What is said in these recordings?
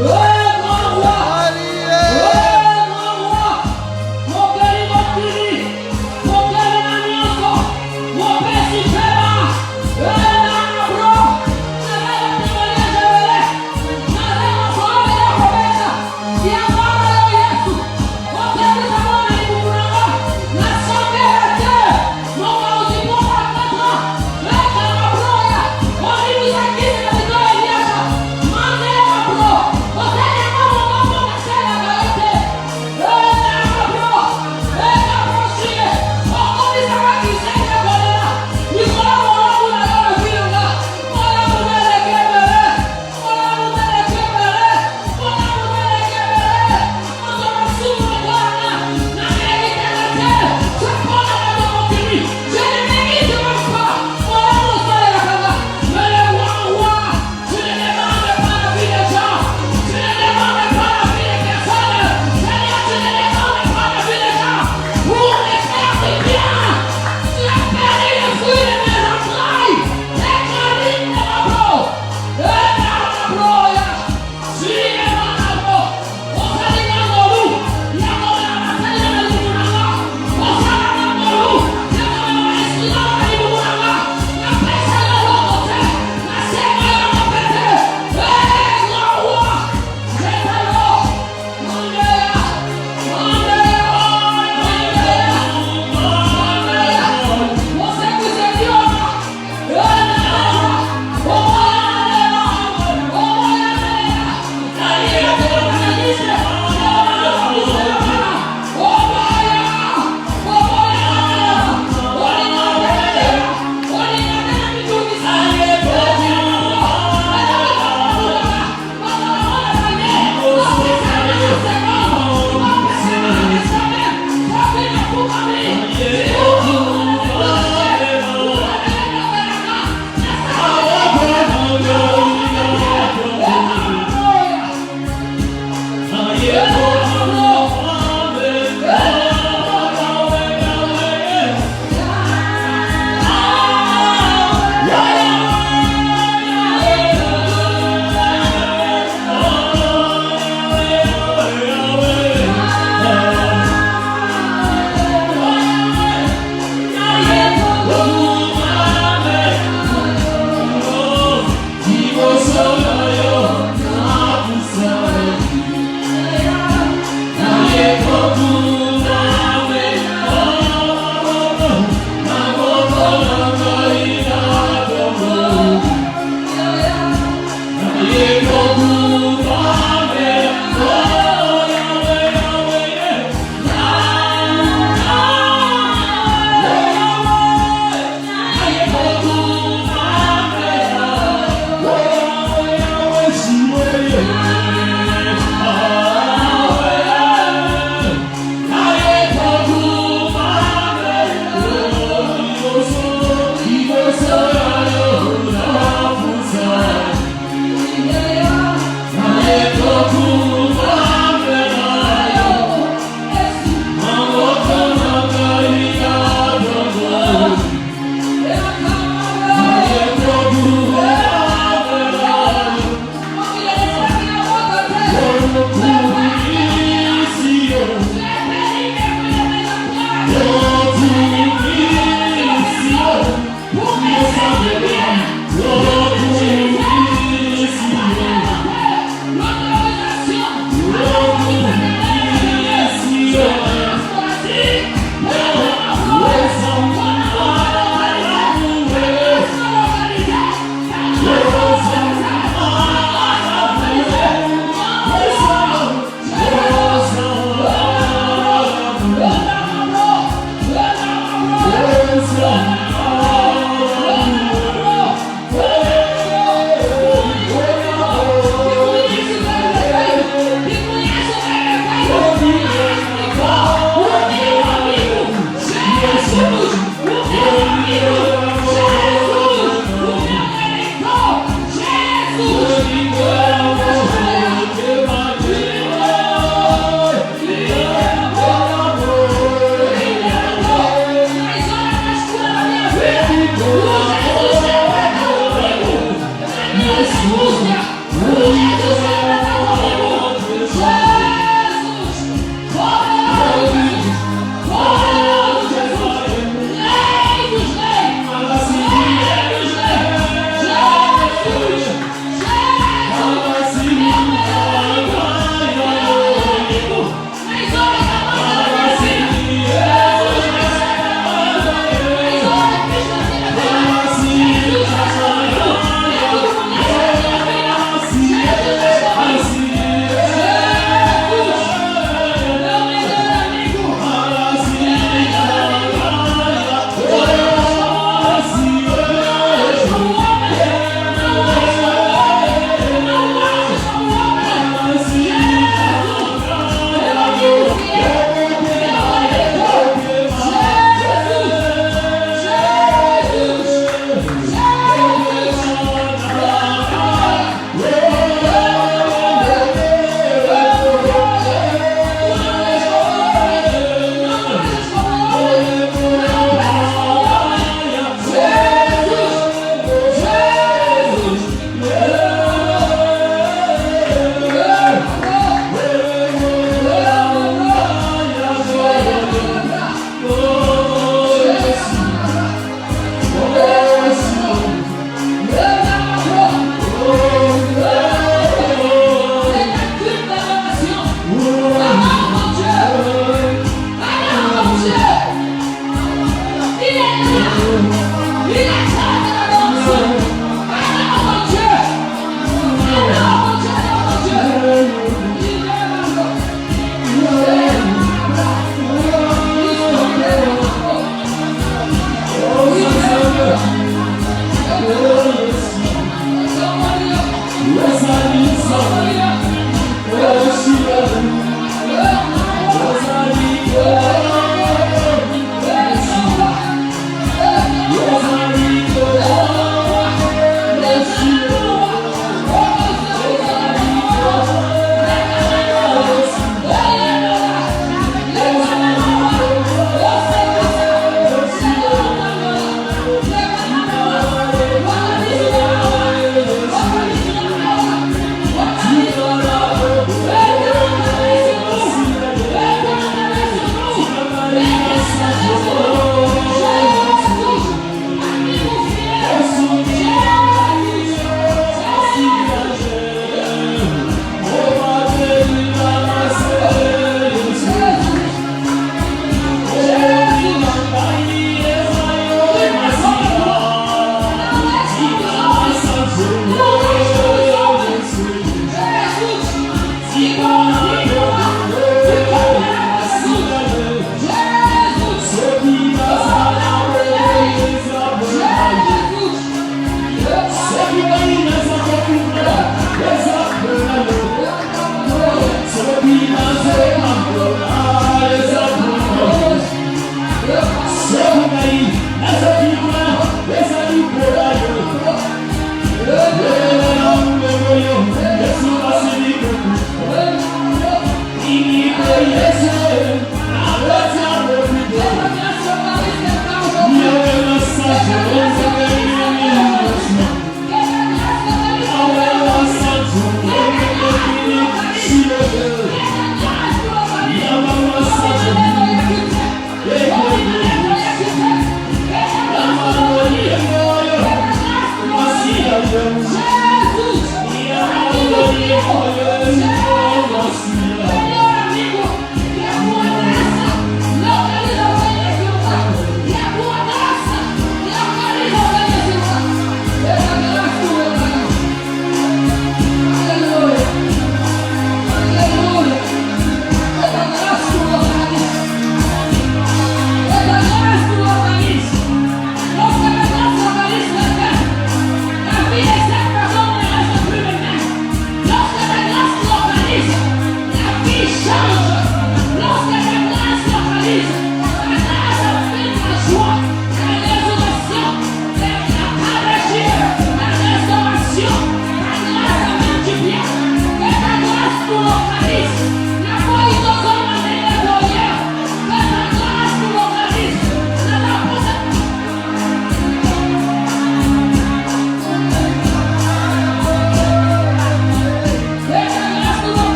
Oh!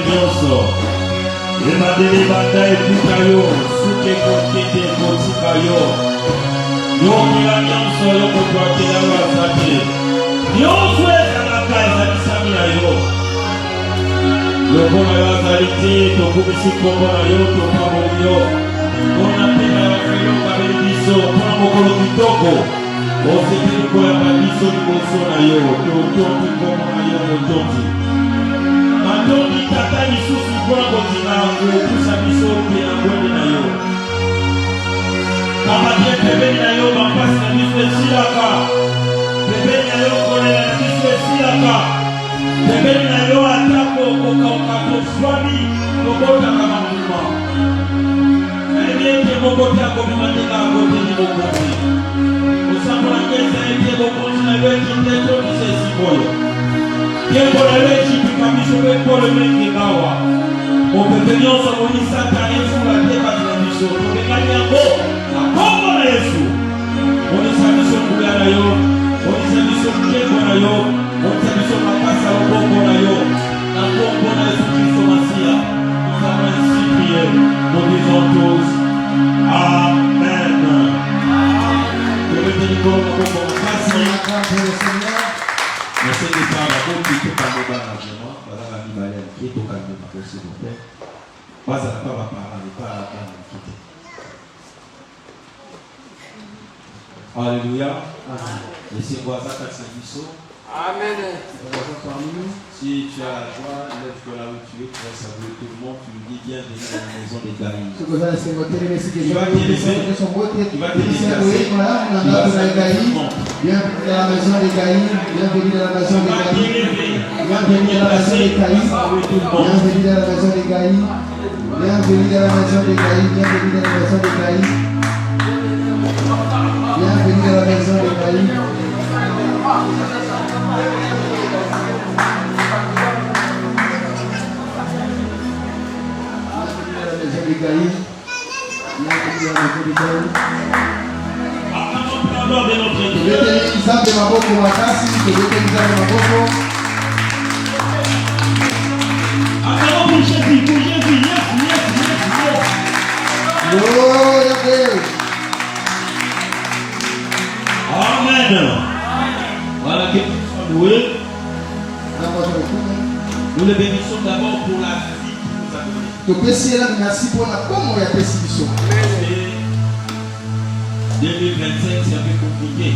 nyonso. Ebandeli bataille Pukayo, Suke Kokete Kotikayo. Yokila nyonso yokokwatela wasate. Nyonso ezalaka ezalisami na yo. Lokola yo azali te tokumisi kombo na yo topamoli yo. Mpona pema ya felo kabeli biso mpona mokolo kitoko. Osepeli koyamba biso liboso na yo. Totondi kombo na yo motondi. Matondi tata lisusu mpona kotinga kokusa biso mpe na ngwende na yo. Kamate pembeni na yo bampasi na biso esilaka. Pembeni na yo kolela na biso esilaka. Pembeni na yo atako kokauka tofwami tokotaka makuma. Nayebi ete mokote akobimaneka akoteni mokote. Osambola keza ete mokote na yo ekite tokisa esikoyo. Tiempo na yo ekipika biso bekolo menge bawa. Opepe nyonso moni satani efula te bati na biso. Tokekani yango na kombo na Yesu. Monisa biso nguya na yo. Monisa biso mkembo na yo. Monisa biso makasa obongo na yo. Na kombo na Yesu Kristo Masia. Nous avons ainsi prié. Nous disons tous Amen. Mettez les corps dans vos corps. Merci. Merci de faire la bonne qui te calme dans la vie. Voilà la vie valère qui te calme dans la vie, s'il vous plaît. Pas à la parole, pas à la quitter. Alléluia. Laissez-moi ça quand c'est biso. Amen. Si tu as la joie, lève-toi là où tu es, tu vas saluer tout le monde, tu lui dis bienvenue dans la maison des Gaïs. Tu vas bienvenue dans la maison des Gaïs, bienvenue dans la maison des Gaïs, bienvenue dans la maison des Gaïs, bienvenue dans la maison des Gaïs, bienvenue dans la maison des Gaïs, bienvenue dans la maison des Gaïs, bienvenue dans la maison des Gaïs. Amen. Voilà que nous sommes loués. Nous le bénissons d'abord pour la vie qu'il nous a donnée. 2025 c'est un peu compliqué.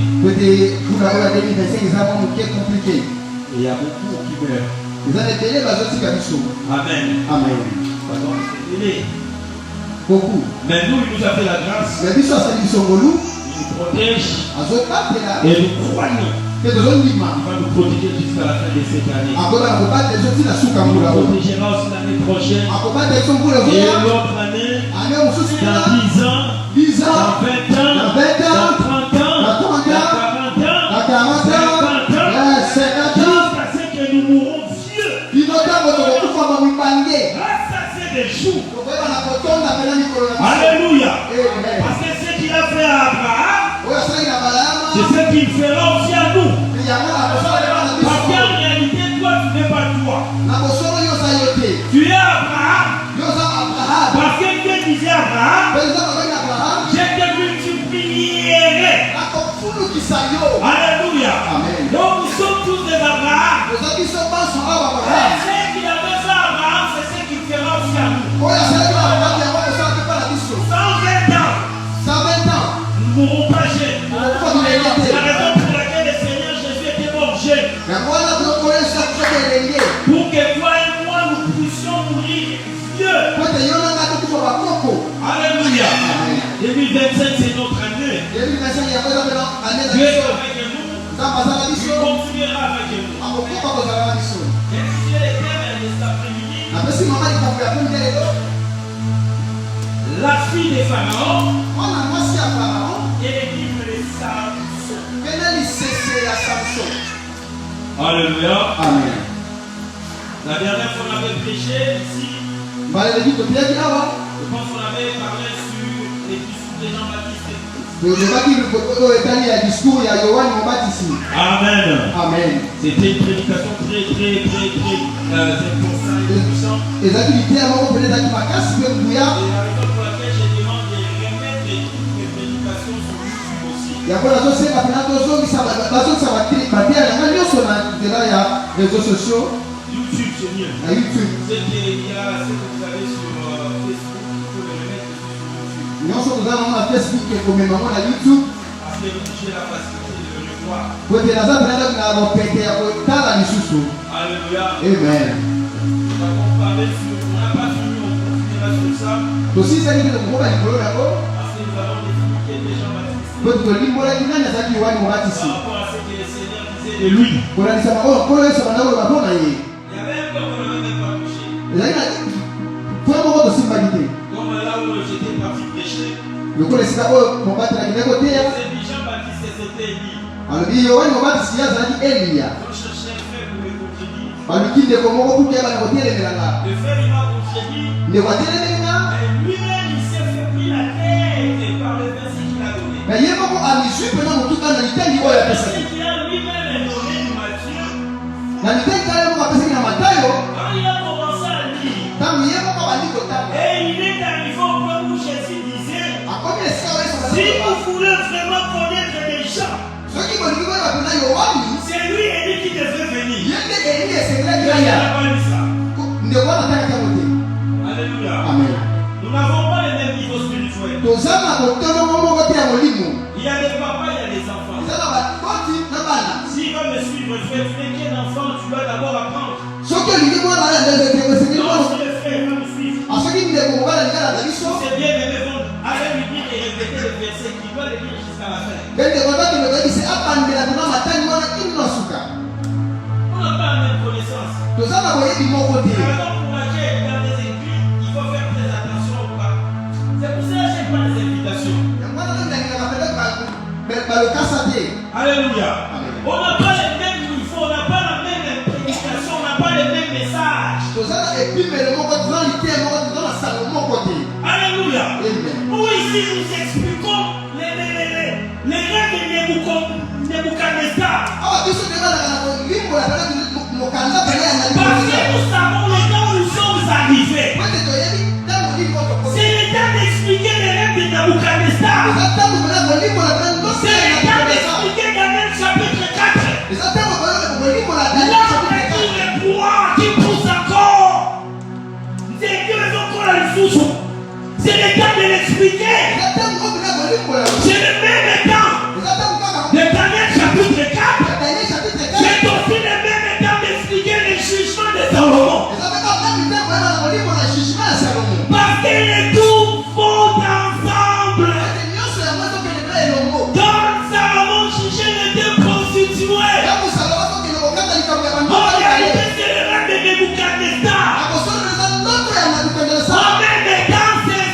Et il y a beaucoup qui meurent. Amen. Amen. Beaucoup. Mais nous, il nous a fait la grâce. Il nous protège. Et nous croyons. Il va nous protéger jusqu'à la fin de cette année. Il nous protégera aussi l'année prochaine. Et l'autre année, dans 10 ans, dans 20 ans, dans 30 ans, dans 40 ans, 50 ans, jusqu'à ce que nous mourrons vieux. Ça, c'est des jours. Alléluia. Parce que ce qu'il a fait à Abraham, c'est ce qu'il fera aussi à nous. Parce qu'en réalité, toi, tu n'es pas toi. Tu es Abraham. Parce que Dieu disait à Abraham, je te multiplierai. Alléluia. Donc nous sommes tous des Abraham. Et ce qu'il a fait ça à Abraham, c'est ce qu'il fera aussi à nous. 120 ans. Nous ne mourrons pas jeunes. C'est la raison pour laquelle le Seigneur Jésus était mort jeune. Pour que toi et moi nous puissions mourir vieux. Alléluia. 2025 c'est notre année. Dieu est avec nous. Il continuera avec nous. Et si Dieu est éternel cet après-midi, la fille de Pharaon et l'équipe de Samson. Alléluia. Amen. La dernière fois on avait prêché ici. Je pense qu'on avait parlé sur les discours de Jean-Baptiste. Amen. Amen. C'était une prédication très importante et puissante. Et la raison pour laquelle je demande de remettre toutes mes prédications sur YouTube aussi. Il y a des réseaux sociaux. YouTube, c'est mieux. YouTube. C'est qu'il y a ce que vous avez sur Facebook, il faut le remettre sur YouTube. Nous sommes dans Facebook et comme maman à YouTube. Parce que j'ai la facilité de le revoir. Alléluia. Amen. Nous avons parlé sur, on n'a pas fini, on continuera sur ça. Parce que nous avons défini des gens baptisés. Par rapport à ce que le Seigneur disait de lui. Il y avait un corps qu'on n'avait même pas touché. Comme là où j'étais parti prêcher. C'est Jean Baptiste, c'était Élie. On cherchait un frère pour me contredire. Le frère il m'a contredit. Mais lui-même il s'est fait pris la tête par le verset qu'il a donné. Parce qu'il a lui-même donné Matthieu. Quand il a commencé à lire, et il est arrivé au point où Jésus disait, si vous voulez vraiment connaître les gens, c'est lui Élie qui devrait venir. Il n'a pas lu ça. Alléluia. Amen. Nous n'avons pas les mêmes niveaux spirituels. Il y a des papas, il y a des enfants. S'il va me suivre, je vais dire qu'un enfant, tu dois d'abord apprendre. Non, si le frère va me suivre, c'est bien, mais bon, allez lui dire et répéter le verset qu'il doit le lire jusqu'à la fin. On n'a pas la même connaissance. C'est la raison pour laquelle dans les écrits, il faut faire très attention ou pas. C'est pour ça que je n'ai pas les invitations. Alléluia. On n'a pas les mêmes niveaux, on n'a pas la même prédication, on n'a pas les mêmes messages. Alléluia. Nous ici nous expliquons les rêves de Nebuchadnezzar. Parce que nous savons le temps où nous sommes arrivés. C'est le temps d'expliquer les rêves de Nebuchadnezzar. C'est le temps d'expliquer Daniel chapitre 4. L'arbre qui répond, qui pousse encore. C'est que les autres la ressource. C'est le temps de l'expliquer. C'est le même temps de Daniel chapitre 4. C'est aussi le même temps d'expliquer les jugements de Salomon. Parce que les tout font ensemble. Quand Salomon jugeait les deux prostituées, en réalité c'est le rêve de Nebuchadnezzar. En même temps c'est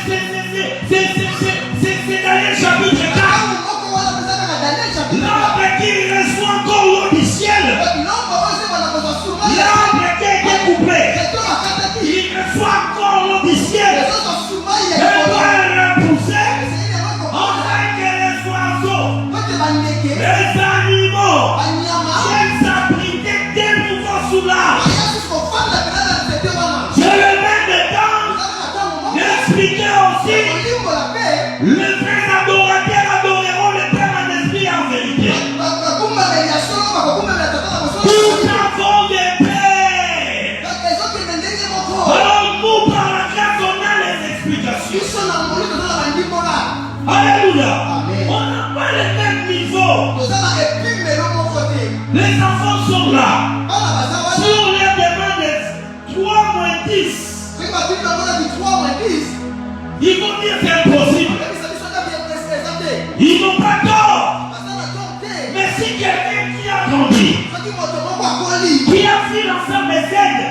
Daniel chapitre 4. L'arbre qui reçoit encore l'eau du ciel. L'arbre qui a été coupé. Il reçoit encore l'eau du ciel. Et doit repousser. Enfin que les oiseaux, les animaux, viennent s'abriter des nouveaux sous l'arbre. C'est le même temps d'expliquer aussi les vrais adorateurs adoreront le Père en esprit et en vérité. Nous avons des paix. Alors nous, par la grâce, on a les explications. Alléluia. On n'a pas les mêmes niveaux. Les enfants sont là. Si on les demande 3-10, ils vont dire c'est impossible. Ils n'ont pas tort. Mais si quelqu'un qui a grandi, qui a vu l'ensemble des aides,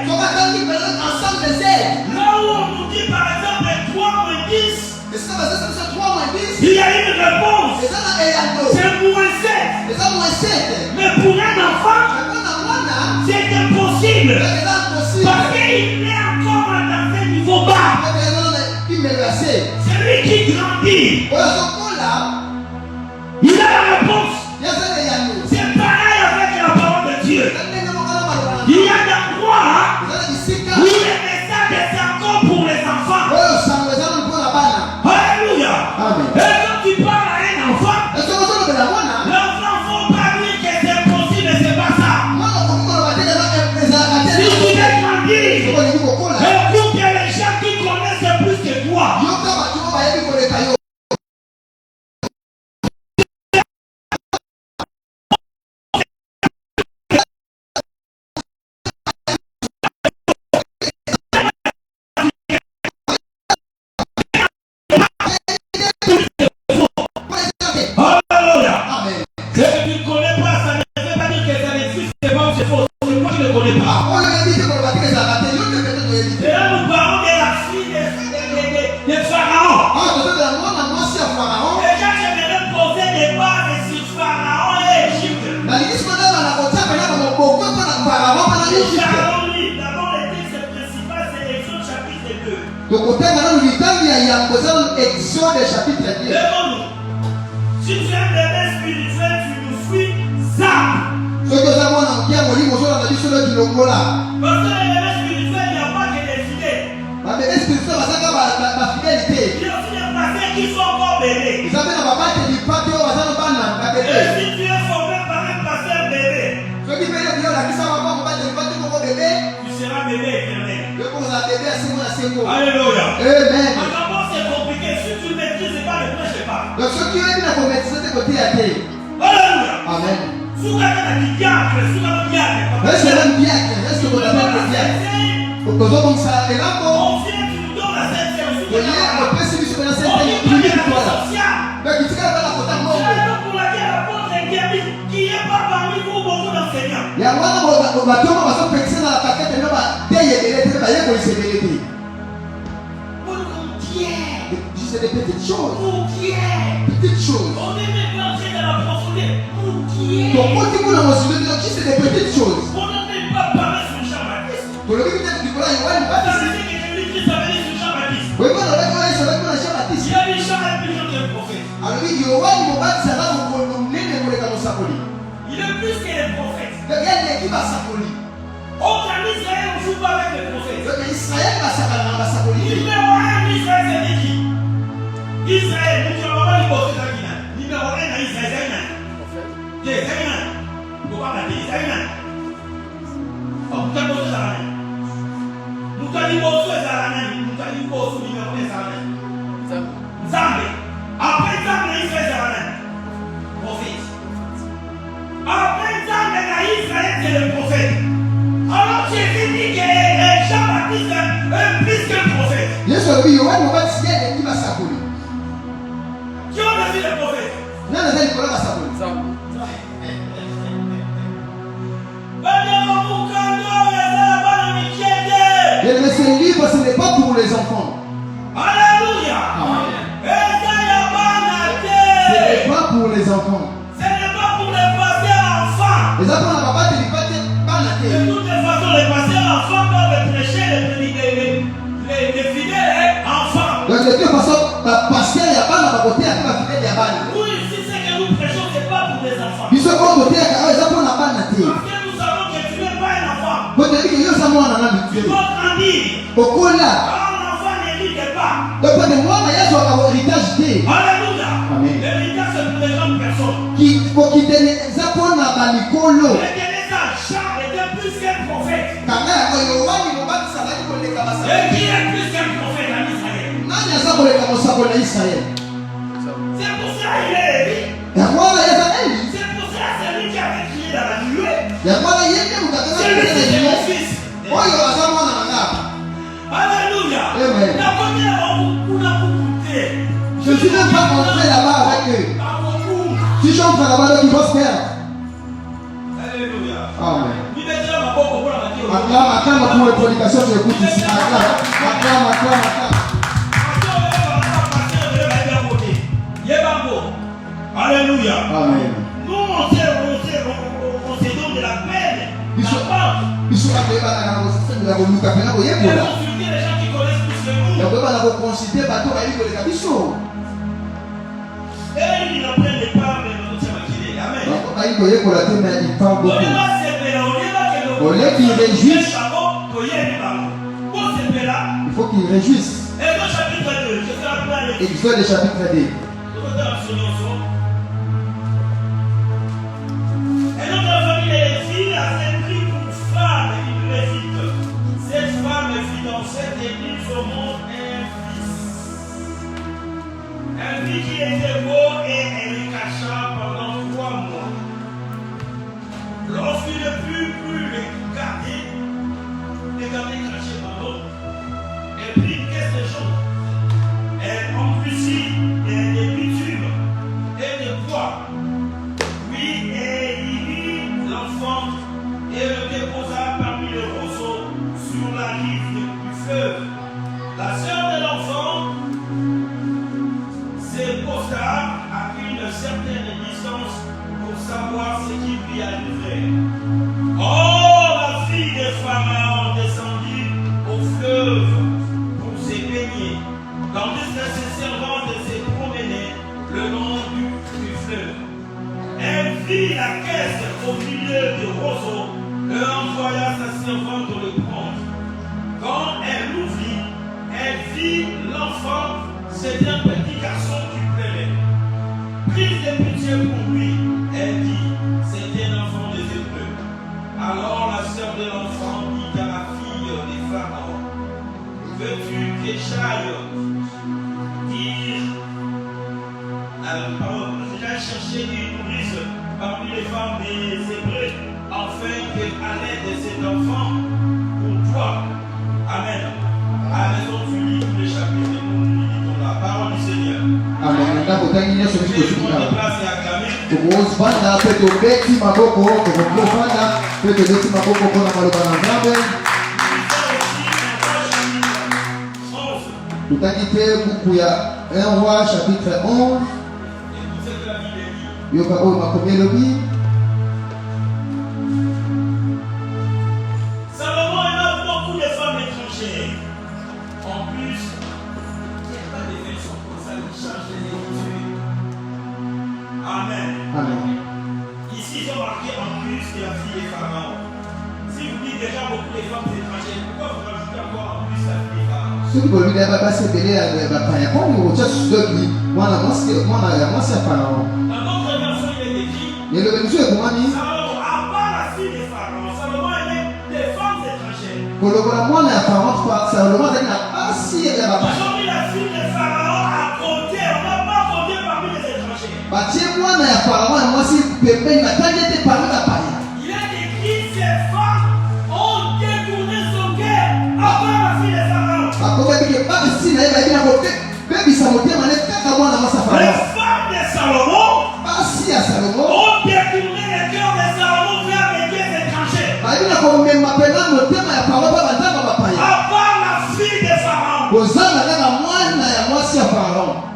là où on nous dit par exemple 3-10, il y a une réponse. C'est -7. Mais pour un enfant, c'est impossible. Parce qu'il est encore dans un niveau bas. Celui qui grandit, Exode chapitre 2. Lève-nous. Si tu es un bébé spirituel, tu nous suis, zap. Parce que les bébés spirituels, il n'y a pas que des idées. bébé spirituel, Il y a aussi des passés qui sont encore bébés. Et si tu es formé par un pasteur bébé, tu seras bébé éternel. Alléluia. Amen. D'abord, c'est compliqué. Si tu ne maîtrises pas, ne prêche pas. Donc, ce qui est bien pour maîtriser tes côtés à terre. Alléluia. Amen. Sous la diacre, sous la diacre. Est-ce que c'est un diacre? Est-ce que vous avez un diacre? On vient, tu nous donnes la septième. Vous voyez, on peut se dire que la On septième dit est que plus il y a vite que la toi. sociale. Donc, il tient la côté de C'est la raison pour laquelle l'apôtre Guéry, qui n'est pas parmi vous beaucoup d'enseignants. il y a un moment où on va faire dans la paquette et on va déyéler, on va y aller pour se bénéficier. C'est des petites choses. Petites choses. On n'est même pas entré dans la profondeur. Donc, quand tu vois dans mon qui c'est des petites choses. On n'a même pas parlé sur Jean-Baptiste. Pour le but du Coran, il y a une Parce baptiste. que Jésus-Christ avait dit sur Jean-Baptiste. Oui, quand on va aller sur le Jean-Baptiste. Il a dit Jean est plus jeune que le prophète. Alors, il dit, ouais, mon baptiste, ça va vous mener pour les canons sapoli. Il est plus que les prophètes. Donc, il y a une équipe à sapoli. Autre en Israël, on ne joue pas avec les prophètes. Donc, Israël va sapoli. Numéro 1 en Israël, c'est qui? Israël, nous ne pas les prophètes. Numéro 1 en Israël, c'est un. C'est un. Il ne faut pas mentir, c'est un. Nous avons posé ça. Nous avons posé ça. Nous avons posé numéro 1 ça. Zambé. Après Zambé, Israël, c'est un. Prophète. Après Zambé, Israël, c'est le prophète. Alors Jésus dit que Jean-Baptiste est plus qu'un prophète. Yesu alibi yohani mubatizi ndiye équipe à sapoli. Qui ont vu les prophètes? Nani anaweza nikola kwa sapoli? Et mais ce livre, ce n'est pas pour les enfants. Alléluia. Ce n'est pas pour les enfants. Ce n'est pas pour les pasteurs enfants. Les enfants n'ont pas de pas la De terre. toutes les façons, les pasteurs enfants doivent prêcher les fidèles enfants. Donc de toute façon, la pasteur, il n'y a pas dans côté à la fidèle de Yabani. Nous ici, ce que nous prêchons, ce n'est pas pour les enfants. Ils sont comme côté à les enfants n'ont pas la terre. Parce que nous savons que tu n'es pas un enfant. Vous te dites que nous sommes en Tu habitué. dois grandir. Au là. Un enfant n'hérite pas. Donc de moi, il y a un héritage D. Alléluia. Amen. L'héritage, c'est pour les grandes personnes. Qui pour qui tenait Zapon à Balikolo. Jean était plus qu'un prophète. Kanga yohani mubatizi anali koleka Et basapoli. qui est plus qu'un prophète en Israël? Nani aza koleka mosapoli na Israël? C'est pour ça qu'il est élu. Yango wana yeza Eli. C'est pour ça c'est lui qui avait crié dans la nuée. Yango wana yende mukatana C'est lui qui kutana est mon yimo. fils. Oyo aza mwana na ngapa. Alléluia. Amen. La première on a beaucoup. Je ne suis même pas entré là-bas avec eux. Si j'entre là-bas, donc ils vont se perdre. Alléluia. Amen. Nous déjà ma boque pour la dire. Acclame pour les prédications, je écoute ici. Acclame. Alléluia. Amen. Nous on se donne de la peine. Ils sont appelés par la consulter les gens qui connaissent plus que nous. Et ils n'apprennent pas, mais nous sommes acquis. Amen. Au lieu qu'ils réjouissent, il faut qu'ils réjouissent. Exode chapitre 2. Et donc la famille d'Élie a été prise pour femme de l'Égypte. Cette femme fit dans cette église au monde un fils qui était beau et elle le cacha pendant 3 mois. Lorsqu'il ne put plus le garder caché, pardon, elle prit une caisse de choses. Elle endurcit des bitumes et des bois. Oui, et il mit l'enfant et le déposa parmi les roseaux sur la rive du fleuve. La sœur de l'enfant se posta à une certaine distance pour savoir ce qui lui arriverait. c'était un petit garçon qui pleurait. Prise de pitié pour lui, elle dit, c'était un enfant des Hébreux. Alors la sœur de l'enfant dit à la fille des Pharaons, veux-tu que j'aille dire, j'aille chercher une nourrice parmi les femmes des Hébreux, afin qu'à l'aide de cet enfant, pour toi, amen. À la maison, tu lis tous les chapitres et nous lisons la parole du Seigneur. Amen. Je prends des places et acclamer. Tutangite buku ya 1 Roi chapitre 11. Yoka o makomie lobi. Salomon a beaucoup de femmes étrangères. En plus, il n'y a pas de version pour ça qui change les écritures. Amen. Amen. Ici, ils ont marqué en plus de la fille des Pharaons. Si vous dites déjà beaucoup de femmes étrangères, pourquoi vous rajoutez encore en plus la fille des Pharaons? Ce qui veut dire que c'est belé à bataille. Quand on retient ce qui, moi la moi c'est Pharaon. Dans notre version, il est écrit. Et le monsieur est comment dit? Salomon, à part la fille des Pharaons, Salomon aimait des femmes étrangères. Pour le moi la Pharaon, Salomon a dit pas si il y a bataille. Ils ont mis la fille des Pharaons à côté, on n'a pas compté parmi les étrangers. Bâtir moi la Pharaon, moi si bébé il m'a pas été parmi la paille. Il est écrit ces femmes ont détourné son cœur à part la fille des Pharaons. Les femmes de Salomon ont détourné le cœur de Salomon vers les dieux étrangers. À part la fille de Pharaon.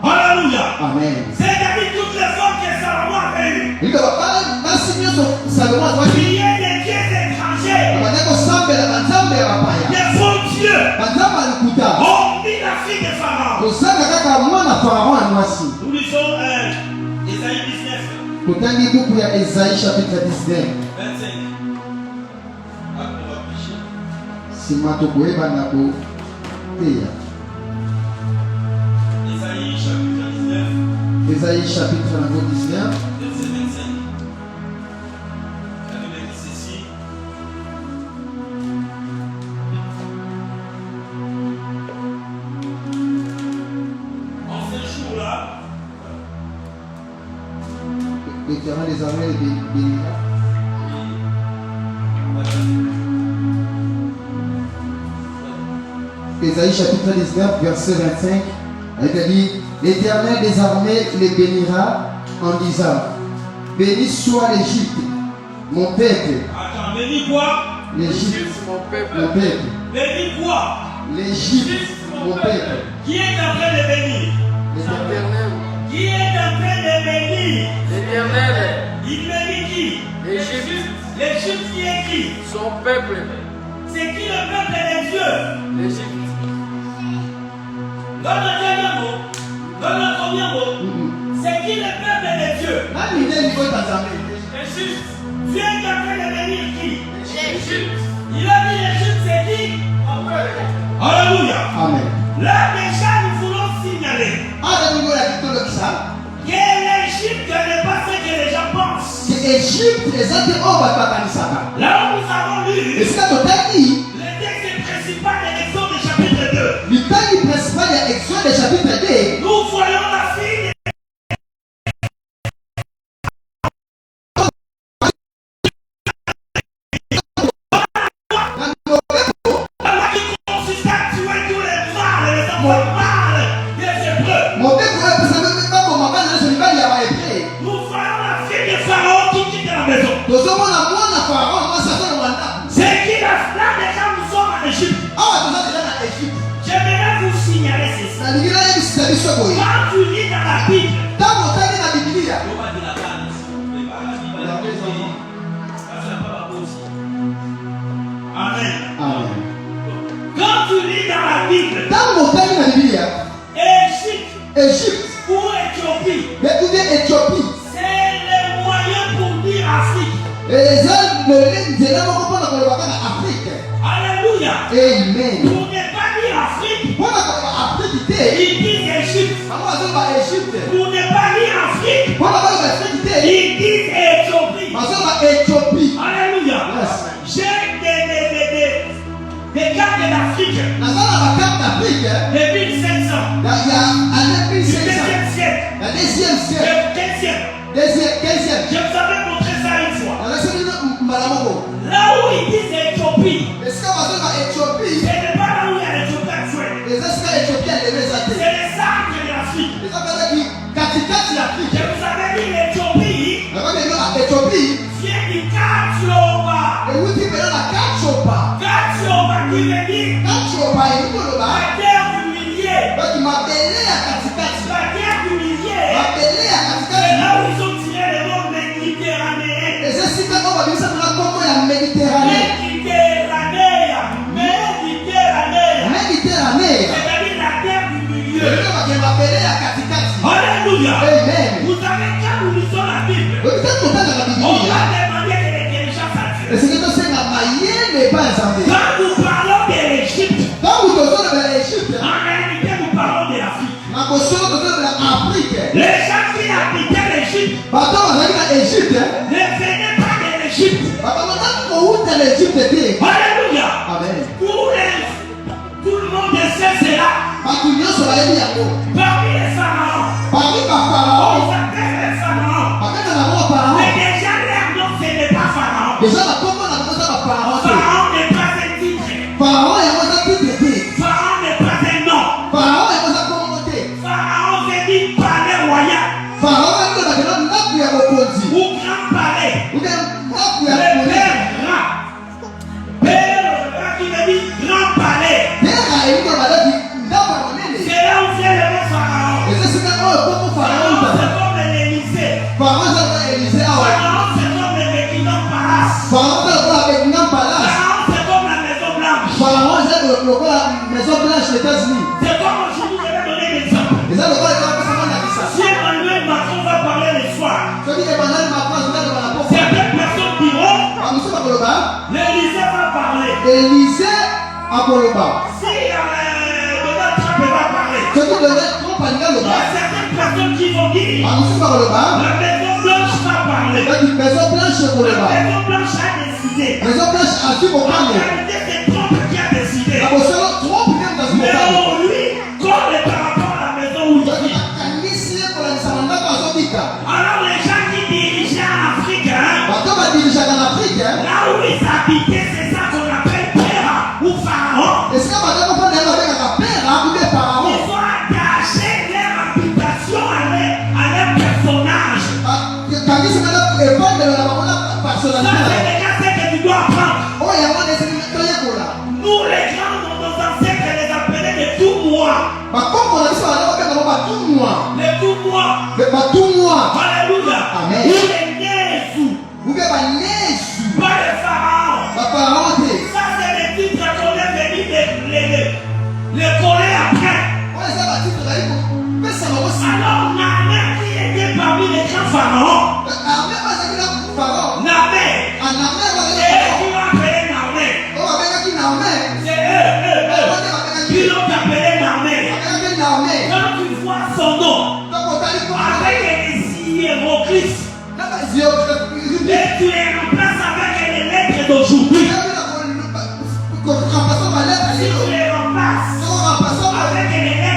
Alléluia. Amen. C'est-à-dire toutes les femmes que Salomon avait eues. Prier des dieux étrangers. Des faux dieux. Ont mis la fille de Pharaon. Nous lisons Ésaïe 19. Ésaïe chapitre 19. 25. Ah, on va prêcher. Ésaïe chapitre 19. Ésaïe chapitre 19. Verset 25. La Bible dit ceci. En ce jour-là, L'Éternel des armées les bénira. Ésaïe chapitre 19, verset 25. Il dit, l'Éternel des armées les bénira en disant, béni soit l'Égypte, mon peuple. Attends, béni quoi? L'Égypte, mon peuple. Béni quoi? L'Égypte, mon peuple. Qui est en train de bénir? L'Éternel. Qui est en train de bénir? L'Éternel. Il bénit qui? L'Égypte. L'Égypte qui est qui? Son peuple. C'est qui le peuple des dieux? L'Égypte. Donne un dernier mot. Donne un premier mot. C'est qui le peuple des dieux? L'Égypte. Dieu est en train de bénir qui? L'Égypte. Il a dit l'Égypte, c'est qui? Alléluia. Amen. Là déjà nous voulons signaler que l'Égypte n'est pas ce que les gens pensent. Là où nous avons lu le texte principal de l'Exode chapitre 2. Nous voyons la fille qui consiste à tuer tous les mâles, les enfants mâles des Hébreux. Nous voyons la fille de Pharaon qui quitte la maison. C'est qui la flamme déjà nous sommes en Égypte. J'aimerais vous signaler ceci. Quand tu lis dans la Bible, Amen. Quand tu lis dans la Bible, Égypte ou Éthiopie, c'est le moyen pour dire Afrique. Alléluia. Amen. Pour ne pas dire Afrique, il dit Égypte. d'Afrique. Nazala la carte d'Afrique. De 1700. Il y a année Du 1500. deuxième siècle. La deuxième Du siècle. 15e. Deuxième. Je vous avais montré ça une fois. On a essayé de Malamoko. Là où ils disent Éthiopie, Est-ce qu'on va dire Éthiopie? ce n'est pas là où il y a l'Éthiopie actuelle. Les États éthiopiens les C'est athées. les arcs de l'Afrique. Les États qui katikati l'Afrique. Je vous avais dit l'Éthiopie La Bible dit Éthiopie. vient du Katioba. Et vous dites maintenant la Kachopa. Katioba qui veut dire Kachopa et nous le bas. la terre du milieu. Donc il m'a belé à katikati. La terre du milieu. M'a belé à C'est katikati. là où ils ont tiré le nom méditerranéen. Et c'est si quand on va dire ça dans la Congo et la Méditerranée. Méditerranée. C'est-à-dire la terre du milieu. Et là il m'a belé à katikati. Alléluia. Amen. Vous savez quand nous lisons la Bible, Peut-être qu'on a dans la Bible. on va demander de l'intelligence à Dieu. Et c'est que c'est la maillée n'est pas ensemble. Quand nous parlons de l'Égypte, Quand vous donnez de l'Égypte, en réalité nous parlons de l'Afrique. ma caution de l'Afrique. Les gens qui habitaient l'Égypte Bateau on a dit l'Égypte. ne venaient pas de l'Égypte. Bateau on a dit où de l'Égypte dit. Alléluia. Amen. Tout le monde sait cela. Bateau nous sur la ligne à vous. Parmi les pharaons, Parmi ma on pharaon. s'appelle les pharaons. Parmi dans la mort pharaon. Mais déjà leur nom ce n'est pas pharaon. Déjà la Congo on a dit ça pharaon. Pharaon n'est pas un titre. Pharaon et moi ça qui dit. Pharaon n'est pas un nom. Pharaon et moi ça communauté. Pharaon veut dire palais royal Pharaon et moi ça que nous n'a plus à Mokonzi. ou grand palais. Ou bien n'a plus Le à Mokonzi. père grand. Père qui veut dire grand palais. Terre et nous on a dit n'a pas monnaie. C'est là où c'est le mot pharaon. Et c'est ce que nous comme Pharaon pharaon. c'est comme l'Élysée. Pharaon ça va Élysée à ouais. Pharaon c'est comme le Buckingham Palace. Pharaon ça va avec une palace. Pharaon c'est comme la Maison Blanche. Pharaon c'est le la maison blanche des États-Unis. C'est comme aujourd'hui je vais donner l'exemple. Et ça le quoi il va passer dans la ça. Si Emmanuel Macron va parler le soir, Ce qui est banal ma France là devant la porte. certaines personnes diront Monsieur Bakoloba, l'Élysée va parler. Élysée à Koloba. Si Donald Trump va parler, Ce qui devrait trop paniquer il y le bas. a certaines personnes qui vont dire Monsieur Bakoloba, la Maison Blanche va parler. il y a une maison blanche au La Koloba. Maison Blanche a décidé. Maison blanche a su mon En panier. réalité, c'est Trump qui a décidé. La bosseur trop bien dans ce Mais moment. on lui colle par rapport à la maison où il vit. Alors les gens qui dirigeaient en Afrique, hein, là où ils habitaient, c'est ça qu'on appelle père ou pharaon. Ils ont attaché leur habitation à leur personnage. Ça, c'est déjà ce que tu dois apprendre. Nous, les grands, nos ancêtres les appelaient les tout-moi. Les tout-moi. Alléluia. Amen. Ou les Nézou. Pas les pharaons. Ça, c'est les titres qu'on est venu les coller après. Alors, Namé qui était parmi les grands pharaons, Namé, c'est eux qui l'ont appelé Namé. C'est eux qui l'ont appelé Namé. Quand tu vois son nom, avec les hiéroglyphes, et tu les remplaces avec les lettres d'aujourd'hui. Si tu les remplaces avec les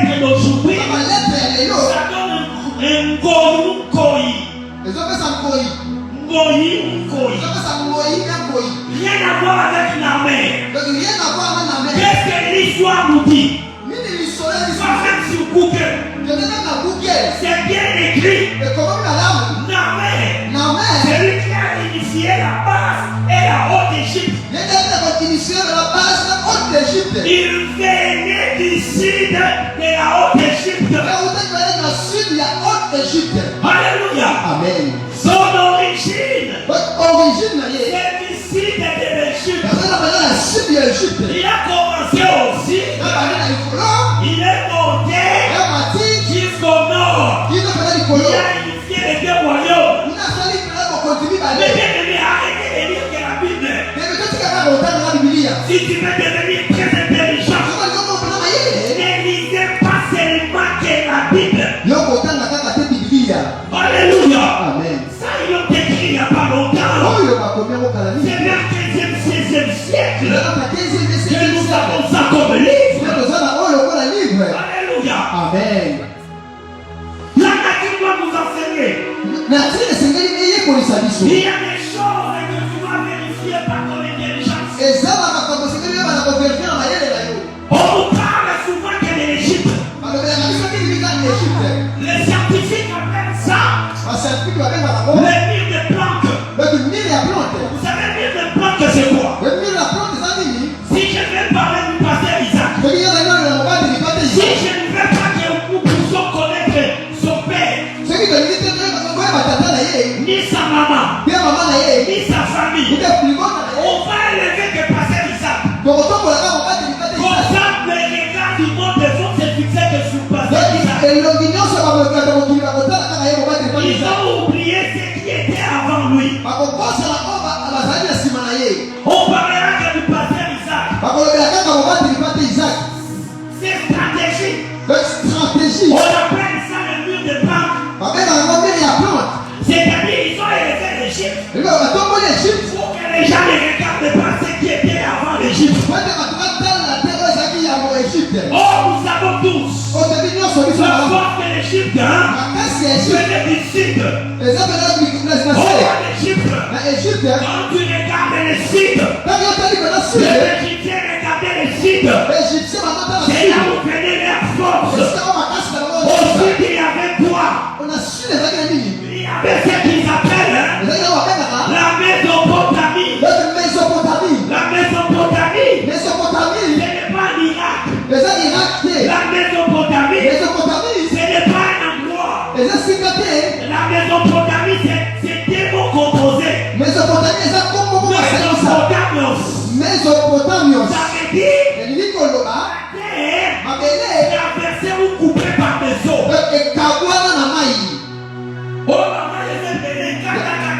lettres d'aujourd'hui, ça donne un Ngoyi. Rien à voir avec Namé. Qu'est-ce que l'histoire nous dit? Va même sur Google. C'est bien écrit. Namé, c'est lui qui a initié la base et la Haute-Égypte. Il venait du sud de la Haute-Égypte. Alléluia. Amen. Son origine, Origine, c'est du sud de l'Égypte. Il a commencé aussi. Il est monté jusqu'au nord. Il a unifié les deux royaumes. Mais bien aimé, arrêtez de lire que la Bible. Si tu veux devenir très intelligent, ne lisez pas seulement que la Bible. Alléluia. Amen. Ça, ils l'ont écrit il n'y a pas longtemps. C'est vers le 15e, 16e siècle que nous avons ça comme livre. biso. Il y a des choses que tu dois vérifier par ton intelligence. Eza makambo sikeli yo bana koverifie na mayele na yo. On nous parle souvent que de l'Égypte. Balobelaka biso kini bika na Égypte. Les scientifiques appellent ça Bascientifique babengaka ngo les murs de plantes. donc mire ya plante. Vous savez, mur de plantes, c'est quoi? We mire ya plante eza nini? Si je vais parler du pasteur Isaac, Soki yo zali na mobali libate si Isaac. je ne veux pas que nous puissions connaître son père, Soki tolingi te toyeba tata na ye, ni sa maman, mpe mama na ye, ni sa famille, mpe plibota na ye. on va élever que pasteur Isaac. Tokotombolaka mobali libate Comme Isaac. ça, les regards du monde vont se fixer que sur pasteur Isaac. Donc elongi nyonso bakolokaka mokili bakotala kaka ye mobali libate Ils Isaac. ont oublié ce qui était avant lui. bakokosala oyo bazali na nsima na ye. On parlera que du pasteur Isaac. bakolobela kaka mobali libate Isaac. C'est stratégique. Donc stratégie On appelle ça le mur de plantes. babengaka ngo mire ya plante. C'est-à-dire ils ont élevé l'Égypte Liko batomboli Égypte pour que les gens ne regardent pas ce qui était avant l'Égypte. ete bato batala na te oyo ezalaki yango Égypte. Oh, nous savons tous. ozebi nyonso biso La malamu. force de l'Égypte, hein, makasi ya Égypte venait du sud. eza mpena na Oh, se l'Égypte. na Égypte. Quand tu regardes le sud, Tangi otali mpena les sud Égyptiens regardaient le sud. Égyptien bazotala C'est là sud où venait leur force. esika oyo makasi na Au bango sud, il y avait quoi? ona sud ezalaki na nini Il y avait ce qu'ils appellent hein, ezalaki na babengaka la Mésopotamie. donc Mésopotamie. La Mésopotamie, Mésopotamie ce n'est pas l'Irak. eza Irak te. La Mésopotamie, Mésopotamie ce n'est pas un endroit. eza sika te. La Mésopotamie, c'est des mots composés. Mésopotamie eza kombo moko basalisa Mésopotamios. Mésopotamios Ça veut dire elingi koloba la terre mabele traversée ou coupée par des eaux. ekabwana na mai Oh, maman, je vais te dire,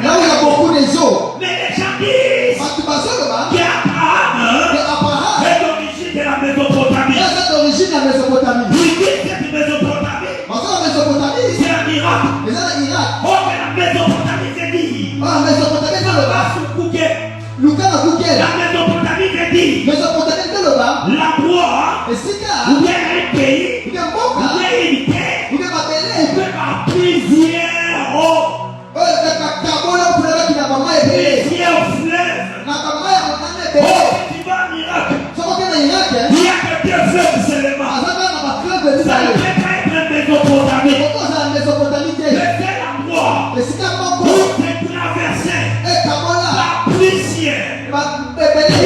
là où il y a beaucoup des eaux. mais les gens disent bato bazoloba qu'Abraham que Abraham est l'origine de la Mésopotamie. eza d'origine ya Mésopotamie. Puis cette Mésopotamie, bazola Mésopotamie c'est un Irak. eza na Irak. Oh, mais la Mésopotamie, c'est dit. oyo Mésopotamie ezoloba luka na kukela. La Mésopotamie veut dire Mésopotamie ezoloba l'endroit esika où il y a un pays, uke où mboka il y a une terre, uke mabele où il y a plusieurs eaux, oyo kakabola okunalaki na bama ebele plusieurs fleuves. na bama ya monana Oh, ebele. si tu vas en Irak, soko ke na Irak il y a que deux fleuves seulement. aza kaka na bafleuve Ça ne mibale. peut pas être un Mésopotamie. okozala Mésopotamie te Le seul endroit esika moko où c'est traversé ekabola par plusieurs ebele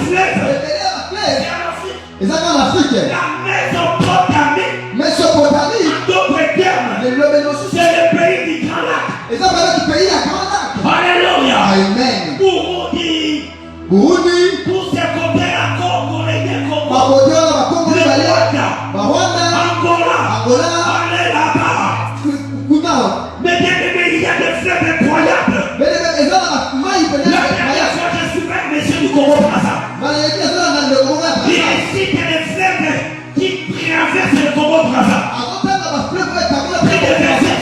fleuves. ebele ya bafleuve C'est en Afrique. eza kaka na Afrique. La Mésopotamie, Mésopotamie en d'autres termes, lelobeli mosusu c'est le pays du Grand Lac. eza balaki pays ya Grand Lac. Alléluia. Amen. Burundi, Burundi pour ces côtés là, Congo, les deux Congo, bakote wana bakongo le mibale Rwanda, barwanda Angola, Angola allez là-bas. kuna Mais bien aimé, il y a des fleuves incroyables. belebe eza na mai La pene dernière fois, je suis venu, monsieur du Congo Brazza. maleki eza na ndeko moko ya Il Brazza. cite les fleuves qui traversent le Congo Brazza. akotanga bafleuve oyo ekabola Plus de versets.